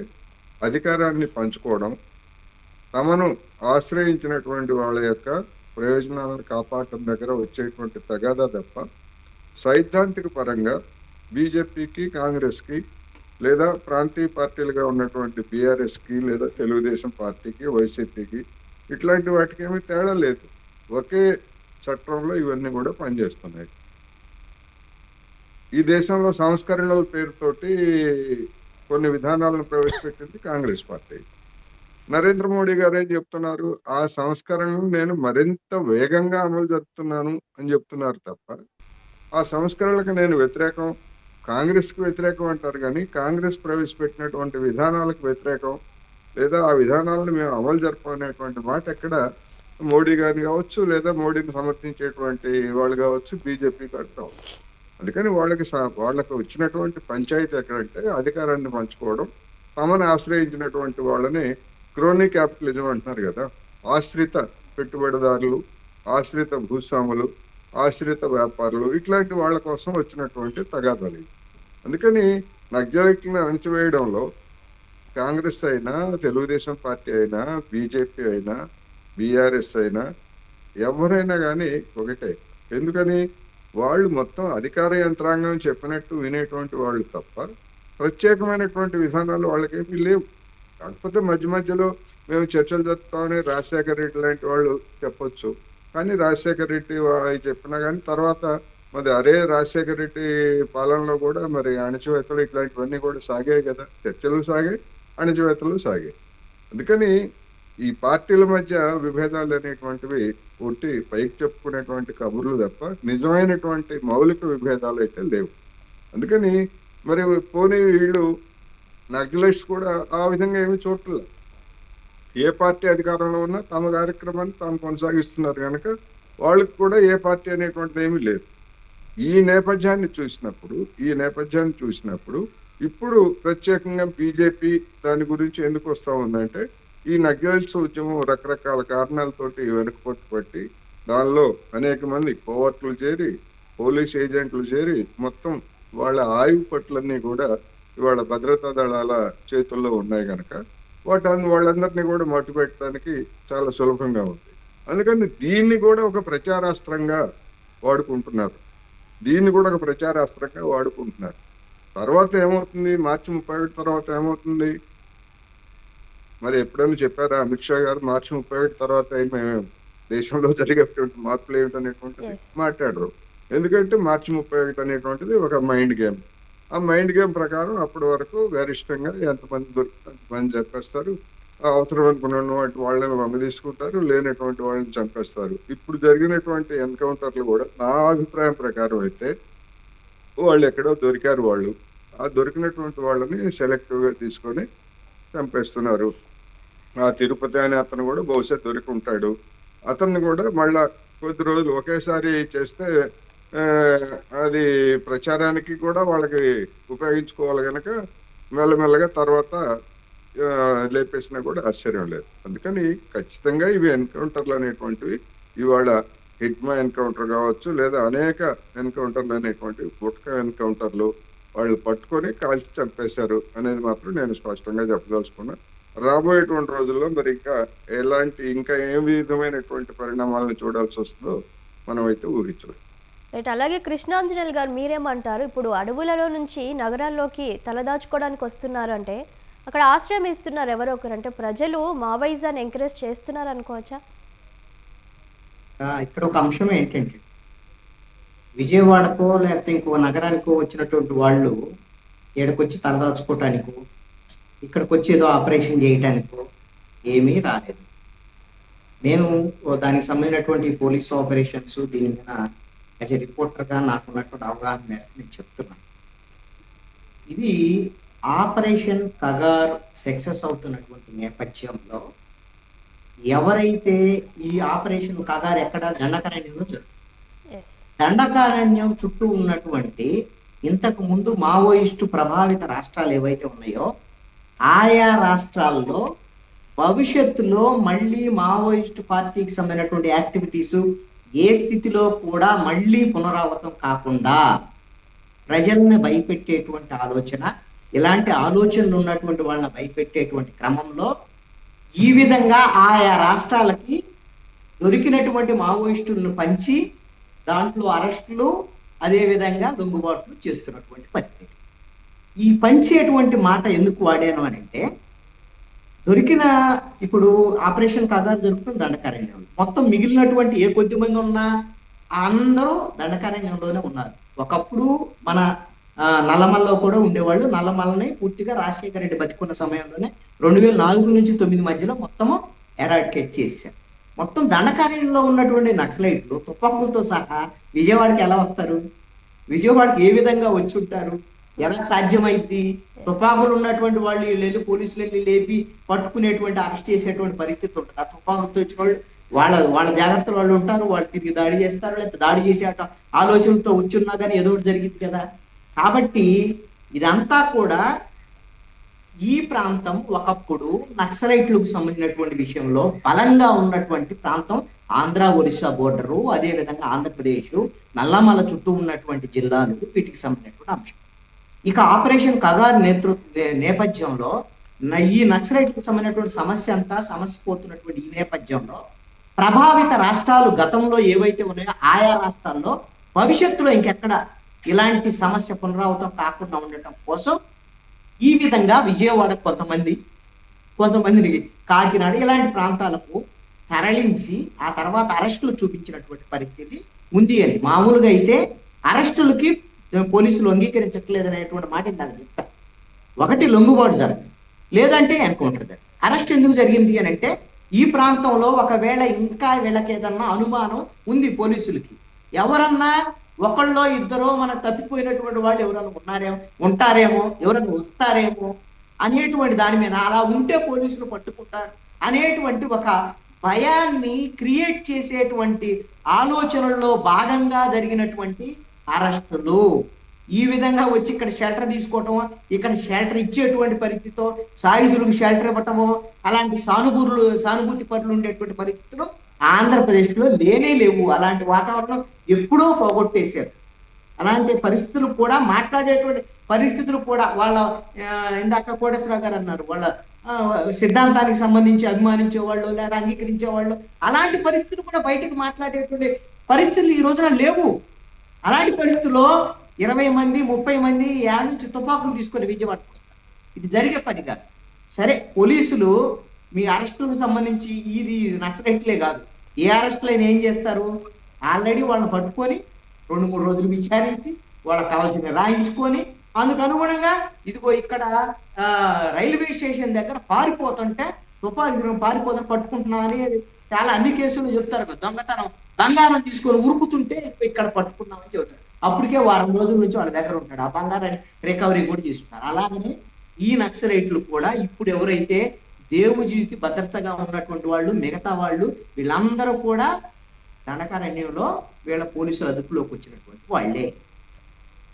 అధికారాన్ని పంచుకోవడం, తమను ఆశ్రయించినటువంటి వాళ్ళ యొక్క ప్రయోజనాలను కాపాడటం దగ్గర వచ్చేటువంటి తగాదా తప్ప సైద్ధాంతిక పరంగా బీజేపీకి, కాంగ్రెస్కి లేదా ప్రాంతీయ పార్టీలుగా ఉన్నటువంటి బీఆర్ఎస్కి లేదా తెలుగుదేశం పార్టీకి, వైసీపీకి ఇట్లాంటి వాటికి ఏమీ తేడా లేదు. ఒకే చట్టంలో ఇవన్నీ కూడా పనిచేస్తున్నాయి. ఈ దేశంలో సంస్కరణల పేరుతోటి కొన్ని విధానాలను ప్రవేశపెట్టింది కాంగ్రెస్ పార్టీ. నరేంద్ర మోడీ గారు ఏం చెప్తున్నారు, ఆ సంస్కరణలు నేను మరింత వేగంగా అమలు జరుపుతున్నాను అని చెప్తున్నారు తప్ప ఆ సంస్కరణలకు నేను వ్యతిరేకం, కాంగ్రెస్కి వ్యతిరేకం అంటారు. కానీ కాంగ్రెస్ ప్రవేశపెట్టినటువంటి విధానాలకు వ్యతిరేకం లేదా ఆ విధానాలను మేము అమలు జరపనేటువంటి మాట ఎక్కడ మోడీ గారిని కావచ్చు లేదా మోడీని సమర్థించేటువంటి వాళ్ళు కావచ్చు, బీజేపీ గారు కావచ్చు. అందుకని వాళ్ళకి వచ్చినటువంటి పంచాయతీ ఎక్కడంటే అధికారాన్ని పంచుకోవడం, తమను ఆశ్రయించినటువంటి వాళ్ళని క్రోనీ క్యాపిటలిజం అంటున్నారు కదా, ఆశ్రిత పెట్టుబడిదారులు, ఆశ్రిత భూస్వాములు, ఆశ్రిత వ్యాపారులు, ఇట్లాంటి వాళ్ళ కోసం వచ్చినటువంటి తగాదాలు. అందుకని నక్సలైట్లను అణచివేయడంలో కాంగ్రెస్ అయినా, తెలుగుదేశం పార్టీ అయినా, బీజేపీ అయినా, బీఆర్ఎస్ అయినా ఎవరైనా కానీ ఒకటే. ఎందుకని వాళ్ళు మొత్తం అధికార యంత్రాంగం చెప్పినట్టు వినేటువంటి వాళ్ళు తప్ప ప్రత్యేకమైనటువంటి విధానాలు వాళ్ళకేమీ లేవు. కాకపోతే మధ్యలో మేము చర్చలు జరుపుతామని రాజశేఖర రెడ్డి లాంటి వాళ్ళు చెప్పొచ్చు. కానీ రాజశేఖర రెడ్డి చెప్పినా కానీ తర్వాత మరి అరే రాజశేఖర రెడ్డి పాలనలో కూడా మరి అణచివేతలు ఇట్లాంటివన్నీ కూడా సాగాయి కదా, చర్చలు సాగాయి, అణచివేతలు సాగాయి. అందుకని ఈ పార్టీల మధ్య విభేదాలు అనేటువంటివి ఒట్టి పైకి చెప్పుకునేటువంటి కబుర్లు తప్ప నిజమైనటువంటి మౌలిక విభేదాలు అయితే లేవు. అందుకని మరి పోనీ వీళ్ళు నక్సలైట్స్ కూడా ఆ విధంగా ఏమి చూడట్లేదు. ఏ పార్టీ అధికారంలో ఉన్నా తమ కార్యక్రమాన్ని తాము కొనసాగిస్తున్నారు కనుక వాళ్ళకి కూడా ఏ పార్టీ అనేటువంటిది ఏమీ లేదు. ఈ నేపథ్యాన్ని చూసినప్పుడు ఇప్పుడు ప్రత్యేకంగా బీజేపీ దాని గురించి ఎందుకు వస్తూ ఉందంటే ఈ నక్సలైట్స్ ఉద్యమం రకరకాల కారణాలతోటి వెనుకపట్టు పట్టి దానిలో అనేక మంది కోవర్ట్లు చేరి, పోలీస్ ఏజెంట్లు చేరి మొత్తం వాళ్ళ ఆయువు పట్లన్నీ కూడా ఇవాళ భద్రతా దళాల చేతుల్లో ఉన్నాయి కనుక వాళ్ళందరినీ కూడా మట్టు పెట్టడానికి చాలా సులభంగా ఉంది. అందుకని దీన్ని కూడా ఒక ప్రచారాస్త్రంగా వాడుకుంటున్నారు. తర్వాత ఏమవుతుంది? మార్చి 31 తర్వాత ఏమవుతుంది? మరి ఎప్పుడైనా చెప్పారా అమిత్ షా గారు మార్చి 31 తర్వాత దేశంలో జరిగేటువంటి మార్పులు ఏమిటనేటువంటిది Yes. మాట్లాడరు. ఎందుకంటే మార్చి 31 అనేటువంటిది ఒక మైండ్ గేమ్. ఆ మైండ్ గేమ్ ప్రకారం అప్పటి వరకు గరిష్టంగా ఎంతమంది దొరుకుతుంది అంతమంది చంపేస్తారు. అవసరం అనుకున్నటువంటి వాళ్ళని మమ్మ తీసుకుంటారు, లేనటువంటి వాళ్ళని చంపేస్తారు. ఇప్పుడు జరిగినటువంటి ఎన్కౌంటర్లు కూడా నా అభిప్రాయం ప్రకారం అయితే వాళ్ళు ఎక్కడో దొరికారు. వాళ్ళు ఆ దొరికినటువంటి వాళ్ళని సెలెక్టివ్ గా తీసుకొని చంపేస్తున్నారు. ఆ తిరుపతి అనే అతను కూడా బహుశా దొరికి ఉంటాడు. అతన్ని కూడా మళ్ళా కొద్ది రోజులు ఒకేసారి చేస్తే ఆ, అది ప్రచారానికి కూడా వాళ్ళకి ఉపయోగించుకోవాలి కనుక మెల్లమెల్లగా తర్వాత లేపేసినా కూడా ఆశ్చర్యం లేదు. అందుకని ఖచ్చితంగా ఇవి ఎన్కౌంటర్లు అనేటువంటివి ఇవాళ హిట్మా ఎన్కౌంటర్ కావచ్చు, లేదా అనేక ఎన్కౌంటర్లు అనేటువంటివి గుట్కా ఎన్కౌంటర్లు వాళ్ళు పట్టుకొని కాల్చి చంపేశారు అనేది మాత్రం నేను స్పష్టంగా చెప్పదలుచుకున్నా. రాబోయేటువంటి రోజుల్లో మరి ఇంకా ఏ విధమైనటువంటి పరిణామాలను చూడాల్సి వస్తుందో మనం అయితే ఊహించవచ్చు. రైట్. అలాగే కృష్ణాంజనేయులు గారు మీరేమంటారు? ఇప్పుడు అడవులలో నుంచి నగరాల్లోకి తలదాచుకోవడానికి వస్తున్నారు అంటే అక్కడ ఆశ్రయం ఇస్తున్నారు ఎవరో ఒకరు, అంటే ప్రజలు మావోయిజాన్ని ఎంకరేజ్ చేస్తున్నారు అనుకోవచ్చా? ఇక్కడ ఒక అంశం ఏంటంటే విజయవాడకో లేకపోతే ఇంకో నగరానికో వచ్చినటువంటి వాళ్ళు ఇక్కడికొచ్చి తలదాచుకోవటానికో ఇక్కడికి వచ్చి ఏదో ఆపరేషన్ చేయటానికో ఏమీ రాలేదు. నేను దానికి సంబంధించినటువంటి పోలీస్ ఆపరేషన్స్ దీని మీద యాజ్ ఎ రిపోర్టర్గా నాకున్నటువంటి అవగాహన మేరకు నేను చెప్తున్నాను. ఇది ఆపరేషన్ కగార్ సక్సెస్ అవుతున్నటువంటి నేపథ్యంలో ఎవరైతే ఈ ఆపరేషన్ కగార్ ఎక్కడ దండకారణ్యంలో జరుగుతుంది, దండకారణ్యం చుట్టూ ఉన్నటువంటి ఇంతకు ముందు మావోయిస్టు ప్రభావిత రాష్ట్రాలు ఏవైతే ఉన్నాయో ఆయా రాష్ట్రాల్లో భవిష్యత్తులో మళ్ళీ మావోయిస్టు పార్టీకి సంబంధించినటువంటి యాక్టివిటీస్ ఏ స్థితిలో కూడా మళ్ళీ పునరావృతం కాకుండా ప్రజల్ని భయపెట్టేటువంటి ఆలోచన, ఇలాంటి ఆలోచనలు ఉన్నటువంటి వాళ్ళని భయపెట్టేటువంటి క్రమంలో ఈ విధంగా ఆయా రాష్ట్రాలకి దొరికినటువంటి మావోయిస్టులను పంచి దాంట్లో అరెస్టులు అదేవిధంగా లొంగుబాట్లు చేస్తున్నటువంటి పరిస్థితి. ఈ పంచేటువంటి మాట ఎందుకు వాడాను అని అంటే దొరికిన ఇప్పుడు ఆపరేషన్ కగార్ జరుగుతుంది దండకారణ్యంలో, మొత్తం మిగిలినటువంటి ఏ కొద్ది మంది ఉన్నా అందరూ దండకారణ్యంలోనే ఉన్నారు. ఒకప్పుడు మన నల్లమల్లో కూడా ఉండేవాళ్ళు. నల్లమల్లని పూర్తిగా రాజశేఖర రెడ్డి బతికున్న సమయంలోనే 2004 నుంచి 2009 మధ్యలో మొత్తము ఎరాడికేట్ చేశారు. మొత్తం దండకారణ్యంలో ఉన్నటువంటి నక్సలైట్లు తుపాకులతో సహా విజయవాడకి ఎలా వస్తారు? విజయవాడకి ఏ విధంగా వచ్చి ఉంటారు? ఎలా సాధ్యమైంది? తుపాకులు ఉన్నటువంటి వాళ్ళు వెళ్ళి పోలీసులు వెళ్ళి లేపి పట్టుకునేటువంటి అరెస్ట్ చేసేటువంటి పరిస్థితి ఉంటుంది. ఆ తుపాకులతో వచ్చిన వాళ్ళు వాళ్ళ జాగ్రత్తలు వాళ్ళు ఉంటారు, వాళ్ళు తిరిగి దాడి చేస్తారు, లేకపోతే దాడి చేసే ఆలోచనలతో వచ్చున్నా కానీ ఏదో ఒకటి జరిగింది కదా. కాబట్టి ఇదంతా కూడా ఈ ప్రాంతం ఒకప్పుడు నక్సలైట్లకు సంబంధించినటువంటి విషయంలో బలంగా ఉన్నటువంటి ప్రాంతం ఆంధ్ర ఒరిస్సా బోర్డరు, అదేవిధంగా ఆంధ్రప్రదేశ్ నల్లమల చుట్టూ ఉన్నటువంటి జిల్లాలు వీటికి సంబంధించినటువంటి అంశం. ఇక ఆపరేషన్ కగార్ నేపథ్యంలో ఈ నక్సలైట్లకు సంబంధించినటువంటి సమస్య అంతా సమస్య పోతున్నటువంటి ఈ నేపథ్యంలో ప్రభావిత రాష్ట్రాలు గతంలో ఏవైతే ఉన్నాయో ఆయా రాష్ట్రాల్లో భవిష్యత్తులో ఇంకెక్కడ ఇలాంటి సమస్య పునరావృతం కాకుండా ఉండటం కోసం ఈ విధంగా విజయవాడ కొంతమందిని కాకినాడ ఇలాంటి ప్రాంతాలకు తరలించి ఆ తర్వాత అరెస్టులు చూపించినటువంటి పరిస్థితి ఉంది అని. మామూలుగా అయితే అరెస్టులకి పోలీసులు అంగీకరించట్లేదు అనేటువంటి మాట ఇందాక చెప్పారు. ఒకటి లొంగుబాటు జరగదు, లేదంటే ఎన్కౌంటర్ జరగదు. అరెస్ట్ ఎందుకు జరిగింది అని అంటే ఈ ప్రాంతంలో ఒకవేళ ఇంకా వీళ్ళకి ఏదన్నా అనుమానం ఉంది పోలీసులకి, ఎవరన్నా ఒకళ్ళో ఇద్దరో మనకు తప్పిపోయినటువంటి వాళ్ళు ఎవరైనా ఉంటారేమో ఎవరైనా వస్తారేమో అనేటువంటి దాని మీద, అలా ఉంటే పోలీసులు పట్టుకుంటారు అనేటువంటి ఒక భయాన్ని క్రియేట్ చేసేటువంటి ఆలోచనల్లో భాగంగా జరిగినటువంటి అరెస్టులు. ఈ విధంగా వచ్చి ఇక్కడ షెల్టర్ తీసుకోవటమో, ఇక్కడ షెల్టర్ ఇచ్చేటువంటి పరిస్థితితో సాయుధులకు షెల్టర్ ఇవ్వటమో, అలాంటి సానుభూతి పరులు ఉండేటువంటి పరిస్థితులు ఆంధ్రప్రదేశ్లో లేవు. అలాంటి వాతావరణం ఎప్పుడో పోగొట్టేశారు. అలాంటి పరిస్థితులు కూడా మాట్లాడేటువంటి పరిస్థితులు కూడా వాళ్ళ ఇందాక కోటేశ్వరరావు గారు అన్నారు, వాళ్ళ సిద్ధాంతానికి సంబంధించి అభిమానించే వాళ్ళు లేదా అంగీకరించే వాళ్ళు, అలాంటి పరిస్థితులు కూడా బయటకు మాట్లాడేటువంటి పరిస్థితులు ఈ రోజున లేవు. అలాంటి పరిస్థితుల్లో 20 మంది 30 మంది యాడ్ నుంచి తుపాకులు తీసుకొని విజయవాడకు వస్తారు. ఇది జరిగే పని కాదు. సరే, పోలీసులు మీ అరెస్టులకు సంబంధించి ఇది నక్సలైట్లే కాదు, ఏ అరెస్టులు అయినా ఏం చేస్తారు, ఆల్రెడీ వాళ్ళని పట్టుకొని 2-3 రోజులు విచారించి వాళ్ళకి కావాల్సింది రాయించుకొని అందుకు అనుగుణంగా ఇదిగో ఇక్కడ రైల్వే స్టేషన్ దగ్గర పారిపోతుంటే తుపాకీ పారిపోతుంటే పట్టుకుంటున్నాం అని చాలా అన్ని కేసులు చెప్తారు కదా. దొంగతనం బంగారం తీసుకొని ఉరుకుతుంటే ఇక్కడ పట్టుకున్నామని చెబుతారు. అప్పటికే వారం రోజుల నుంచి వాళ్ళ దగ్గర ఉంటాడు, ఆ బంగారాన్ని రికవరీ కూడా తీసుకుంటారు. అలాగనే ఈ నక్సలైట్లు కూడా ఇప్పుడు ఎవరైతే దేవుజీకి భద్రతగా ఉన్నటువంటి వాళ్ళు మిగతా వాళ్ళు వీళ్ళందరూ కూడా దండకారణ్యంలో వీళ్ళ పోలీసుల అదుపులోకి వచ్చినటువంటి వాళ్ళే.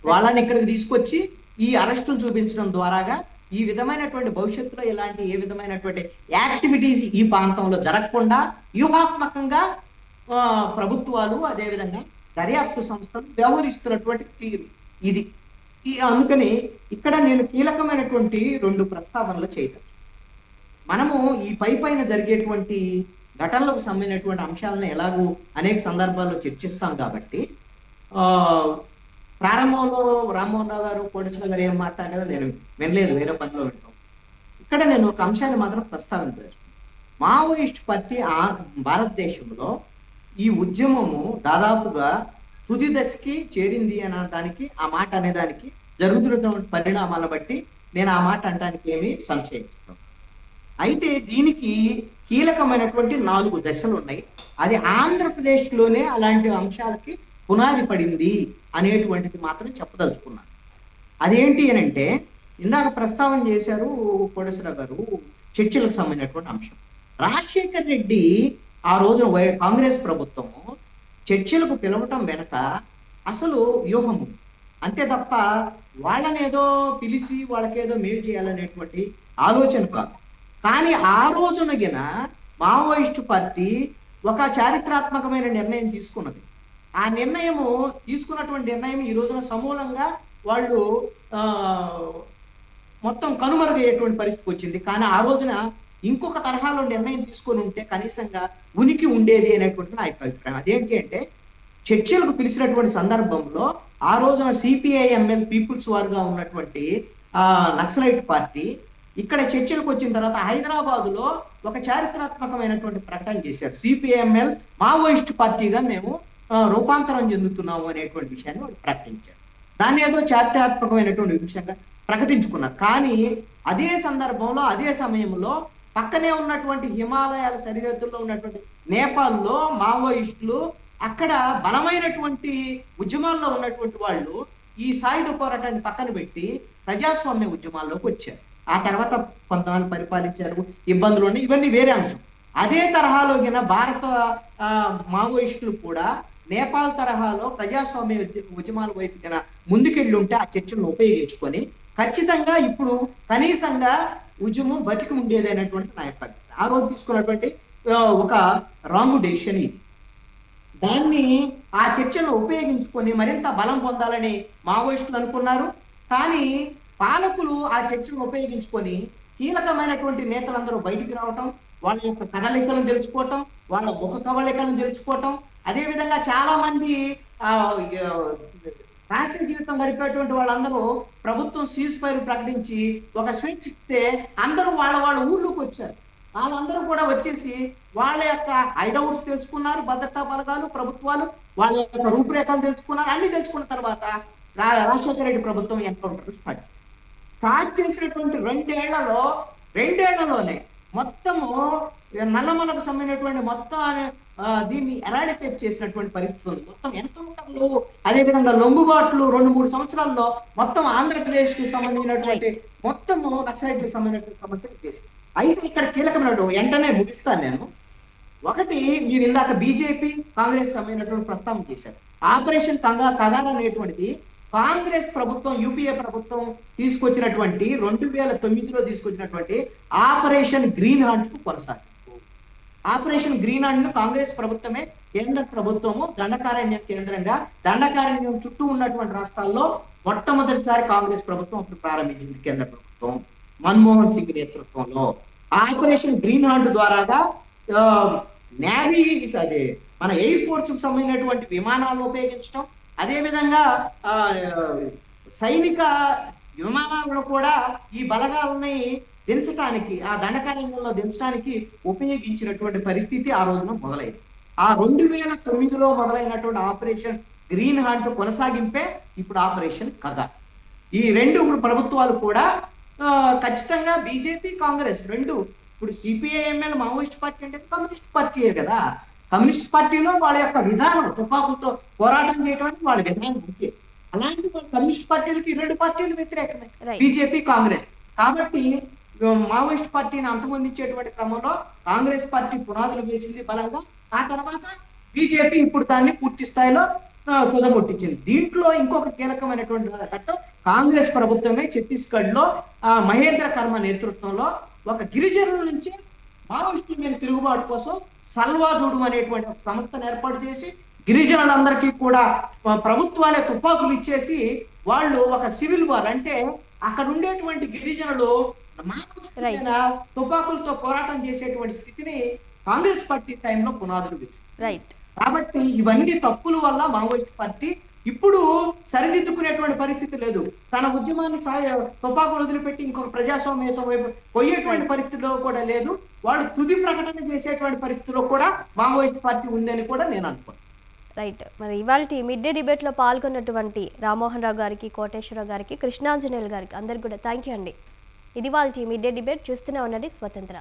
వాళ్ళని ఇక్కడికి తీసుకొచ్చి ఈ అరెస్టులు చూపించడం ద్వారాగా ఈ విధమైనటువంటి భవిష్యత్తులో ఇలాంటి ఏ విధమైనటువంటి యాక్టివిటీస్ ఈ ప్రాంతంలో జరగకుండా వ్యూహాత్మకంగా ప్రభుత్వాలు అదేవిధంగా దర్యాప్తు సంస్థలు వ్యవహరిస్తున్నటువంటి తీరు ఇది. అందుకని ఇక్కడ నేను కీలకమైనటువంటి 2 ప్రస్తావనలు చేయవచ్చు. మనము ఈ పైన జరిగేటువంటి ఘటనలకు సంబంధించినటువంటి అంశాలను ఎలాగూ అనేక సందర్భాల్లో చర్చిస్తాం కాబట్టి ప్రారంభంలో రామ్మోహన్ రావు గారు కోటేశ్వర గారు ఏం మాట్లాడారో నేను వినలేదు, వేరే పనిలో వింటాం. ఇక్కడ నేను ఒక అంశాన్ని మాత్రం ప్రస్తావించాను. మావోయిస్ట్ పార్టీ భారతదేశంలో ఈ ఉద్యమము దాదాపుగా తుది దశకి చేరింది అనడానికి ఆ మాట అనేదానికి జరుగుతున్నటువంటి పరిణామాలను బట్టి నేను ఆ మాట అనడానికి ఏమీ సంశయించున్నాను. అయితే దీనికి కీలకమైనటువంటి 4 దశలు ఉన్నాయి. అది ఆంధ్రప్రదేశ్లోనే అలాంటి అంశాలకి పునాది పడింది అనేటువంటిది మాత్రం చెప్పదలుచుకున్నాను. అదేంటి అని అంటే ఇందాక ప్రస్తావన చేశారు కోటేశ్వర గారు, చర్చలకు సంబంధించినటువంటి అంశం. రాజశేఖర్ రెడ్డి ఆ రోజున కాంగ్రెస్ ప్రభుత్వము చర్చలకు పిలవటం వెనక అసలు వ్యూహము, అంతే తప్ప వాళ్ళనేదో పిలిచి వాళ్ళకేదో మేలు చేయాలనేటువంటి ఆలోచన కాదు. కానీ ఆ రోజునగిన మావోయిస్టు పార్టీ ఒక చారిత్రాత్మకమైన నిర్ణయం తీసుకున్నది. ఆ నిర్ణయము తీసుకున్నటువంటి నిర్ణయం ఈ రోజున సమూలంగా వాళ్ళు మొత్తం కనుమరుగయ్యేటువంటి పరిస్థితి వచ్చింది. కానీ ఆ రోజున ఇంకొక తరహాలో నిర్ణయం తీసుకొని ఉంటే కనీసంగా ఉనికి ఉండేది అనేటువంటిది నా యొక్క అభిప్రాయం. అదేంటి అంటే చర్చలకు పిలిచినటువంటి సందర్భంలో ఆ రోజున CPI-ML పీపుల్స్ వార్గా ఉన్నటువంటి నక్సలైట్ పార్టీ ఇక్కడ చర్చలకు వచ్చిన తర్వాత హైదరాబాదులో ఒక చారిత్రాత్మకమైనటువంటి ప్రకటన చేశారు. CPI-ML మావోయిస్ట్ పార్టీగా మేము రూపాంతరం చెందుతున్నాము అనేటువంటి విషయాన్ని వాళ్ళు ప్రకటించారు. దాన్ని ఏదో చారిత్రాత్మకమైనటువంటి విషయంగా ప్రకటించుకున్నారు. కానీ అదే సందర్భంలో అదే సమయంలో పక్కనే ఉన్నటువంటి హిమాలయాల సరిహద్దుల్లో ఉన్నటువంటి నేపాల్లో మావోయిస్టులు అక్కడ బలమైనటువంటి ఉద్యమాల్లో ఉన్నటువంటి వాళ్ళు ఈ సాయుధ పోరాటాన్ని పక్కన పెట్టి ప్రజాస్వామ్య ఉద్యమాల్లోకి వచ్చారు. ఆ తర్వాత కొంతమంది పరిపాలించారు, ఇబ్బందులు ఉన్నాయి, ఇవన్నీ వేరే అంశం. అదే తరహాలో భారత మావోయిస్టులు కూడా నేపాల్ తరహాలో ప్రజాస్వామ్య ఉద్యమాల వైపు ముందుకెళ్ళి ఉంటే ఆ చర్చలను ఉపయోగించుకొని ఖచ్చితంగా ఇప్పుడు కనీసంగా ఉద్యమం బతికి ఉండేది అనేటువంటి నా యొక్క ఆ రోజు తీసుకున్నటువంటి ఒక రాంగ్ డెసిషన్ ఇది. దాన్ని ఆ చర్చలను ఉపయోగించుకొని మరింత బలం పొందాలని మావోయిస్టులు అనుకున్నారు. కానీ పాలకులు ఆ చర్చలను ఉపయోగించుకొని కీలకమైనటువంటి నేతలందరూ బయటికి రావటం, వాళ్ళ యొక్క కదలికలను తెలుసుకోవటం, వాళ్ళ ముఖ కవళికలను తెలుసుకోవటం, అదేవిధంగా చాలా మంది రాష్ట్ర జీవితం గడిపేటువంటి వాళ్ళందరూ ప్రభుత్వం సీజ్ ఫైర్ ప్రకటించి ఒక స్విచ్ ఇస్తే అందరూ వాళ్ళ ఊర్లోకి వచ్చారు. వాళ్ళందరూ కూడా వచ్చేసి వాళ్ళ యొక్క హైడౌట్స్ తెలుసుకున్నారు, భద్రతా బలగాలు ప్రభుత్వాలు వాళ్ళ యొక్క రూపురేఖలు తెలుసుకున్నారు. అన్ని తెలుసుకున్న తర్వాత రాజశేఖర రెడ్డి ప్రభుత్వం ఎన్కౌంటర్ స్టార్ట్ చేసినటువంటి 2 ఏళ్లలోనే మొత్తము నల్లమలకు సంబంధించినటువంటి మొత్తం దీన్ని ఎరాడికేట్ చేసినటువంటి పరిస్థితి ఉంది. మొత్తం ఎన్కౌంటర్లు, అదేవిధంగా లొంగుబాట్లు 2-3 సంవత్సరాల్లో మొత్తం ఆంధ్రప్రదేశ్ కి సంబంధించినటువంటి మొత్తము నక్సలైట్లకు సంబంధించినటువంటి సమస్యలు చేసింది. అయితే ఇక్కడ కీలకమైన వెంటనే ముగిస్తాను నేను. ఒకటి, మీరు ఇందాక బీజేపీ కాంగ్రెస్ సంబంధించినటువంటి ప్రస్తావన చేశారు. ఆపరేషన్ కగార్ అనేటువంటిది కాంగ్రెస్ ప్రభుత్వం యూపీఏ ప్రభుత్వం తీసుకొచ్చినటువంటి 2009లో తీసుకొచ్చినటువంటి ఆపరేషన్ గ్రీన్ హాంట్ కొనసాగింపు. ఆపరేషన్ గ్రీన్ హాంట్ ను కాంగ్రెస్ ప్రభుత్వమే, కేంద్ర ప్రభుత్వము దండకారణ్యం కేంద్రంగా దండకారణ్యం చుట్టూ ఉన్నటువంటి రాష్ట్రాల్లో మొట్టమొదటిసారి కాంగ్రెస్ ప్రభుత్వం అప్పుడు ప్రారంభించింది. కేంద్ర ప్రభుత్వం మన్మోహన్ సింగ్ నేతృత్వంలో ఆపరేషన్ గ్రీన్ హాంట్ ద్వారాగా నేవీ మన ఎయిర్ ఫోర్స్ కు సంబంధించినటువంటి విమానాలను ఉపయోగించడం, అదేవిధంగా సైనిక విమానాలను కూడా ఈ బలగాలని దించడానికి, ఆ దండకారణ్యంలో దించడానికి ఉపయోగించినటువంటి పరిస్థితి ఆ రోజున మొదలైంది. ఆ 2009లో మొదలైనటువంటి ఆపరేషన్ గ్రీన్ హంట్ కొనసాగింపే ఇప్పుడు ఆపరేషన్ కగా. ఈ రెండు ప్రభుత్వాలు కూడా ఖచ్చితంగా బీజేపీ కాంగ్రెస్ రెండు, ఇప్పుడు సిపిఐఎంఎల్ మావోయిస్ట్ పార్టీ అంటే కమ్యూనిస్ట్ పార్టీయే కదా. కమ్యూనిస్ట్ పార్టీలో వాళ్ళ యొక్క విధానం తుపాకులతో పోరాటం చేయడం అనేది వాళ్ళ విధానం అంతే. అలాంటి కమ్యూనిస్ట్ పార్టీలకి ఈ రెండు పార్టీలు వ్యతిరేకమే, బీజేపీ కాంగ్రెస్. కాబట్టి మావోయిస్ట్ పార్టీని అంతమొందించేటువంటి క్రమంలో కాంగ్రెస్ పార్టీ పునాదులు వేసింది బలంగా. ఆ తర్వాత బీజేపీ ఇప్పుడు దాన్ని పూర్తి స్థాయిలో తుదముట్టించింది. దీంట్లో ఇంకొక కీలకమైనటువంటి ఘట్టం, కాంగ్రెస్ ప్రభుత్వమే ఛత్తీస్గఢ్ లో మహేంద్ర కర్మ నేతృత్వంలో ఒక గిరిజనుల నుంచి మావోయిస్టుల మీద తిరుగుబాటు కోసం సల్వాజూడు అనేటువంటి ఒక సంస్థను ఏర్పాటు చేసి గిరిజనులందరికీ కూడా ప్రభుత్వాలే తుపాకులు ఇచ్చేసి వాళ్ళు ఒక సివిల్ వార్, అంటే అక్కడ ఉండేటువంటి గిరిజనులు తుపాకులతో పోరాటం చేసేటువంటి స్థితిని కాంగ్రెస్ పార్టీ టైంలో పునాదులు వేసింది. కాబట్టి ఇవన్నీ తప్పుల వల్ల మావోయిస్ట్ పార్టీ ఇప్పుడు సరిదిద్దుకునేటువంటి పరిస్థితి లేదు. తన ఉద్యమాన్ని తుపాకులు వదిలిపెట్టి ఇంకొక ప్రజాస్వామ్యంతో వైపు పోయేటువంటి పరిస్థితిలో కూడా లేదు. వాళ్ళు తుది ప్రకటన చేసేటువంటి పరిస్థితిలో కూడా మావోయిస్ట్ పార్టీ ఉందని కూడా నేను అనుకున్నాను. రైట్. మరి ఇవాళ మిడ్ డే డిబేట్లో పాల్గొన్నటువంటి రామ్మోహన్ రావు గారికి, కోటేశ్వరరావు గారికి, కృష్ణాంజనేయులు గారికి అందరికి కూడా థ్యాంక్ యూ అండి. ఇది వాళ్ళ మిడ్ డే డిబేట్. చూస్తూనే ఉండండి స్వతంత్ర.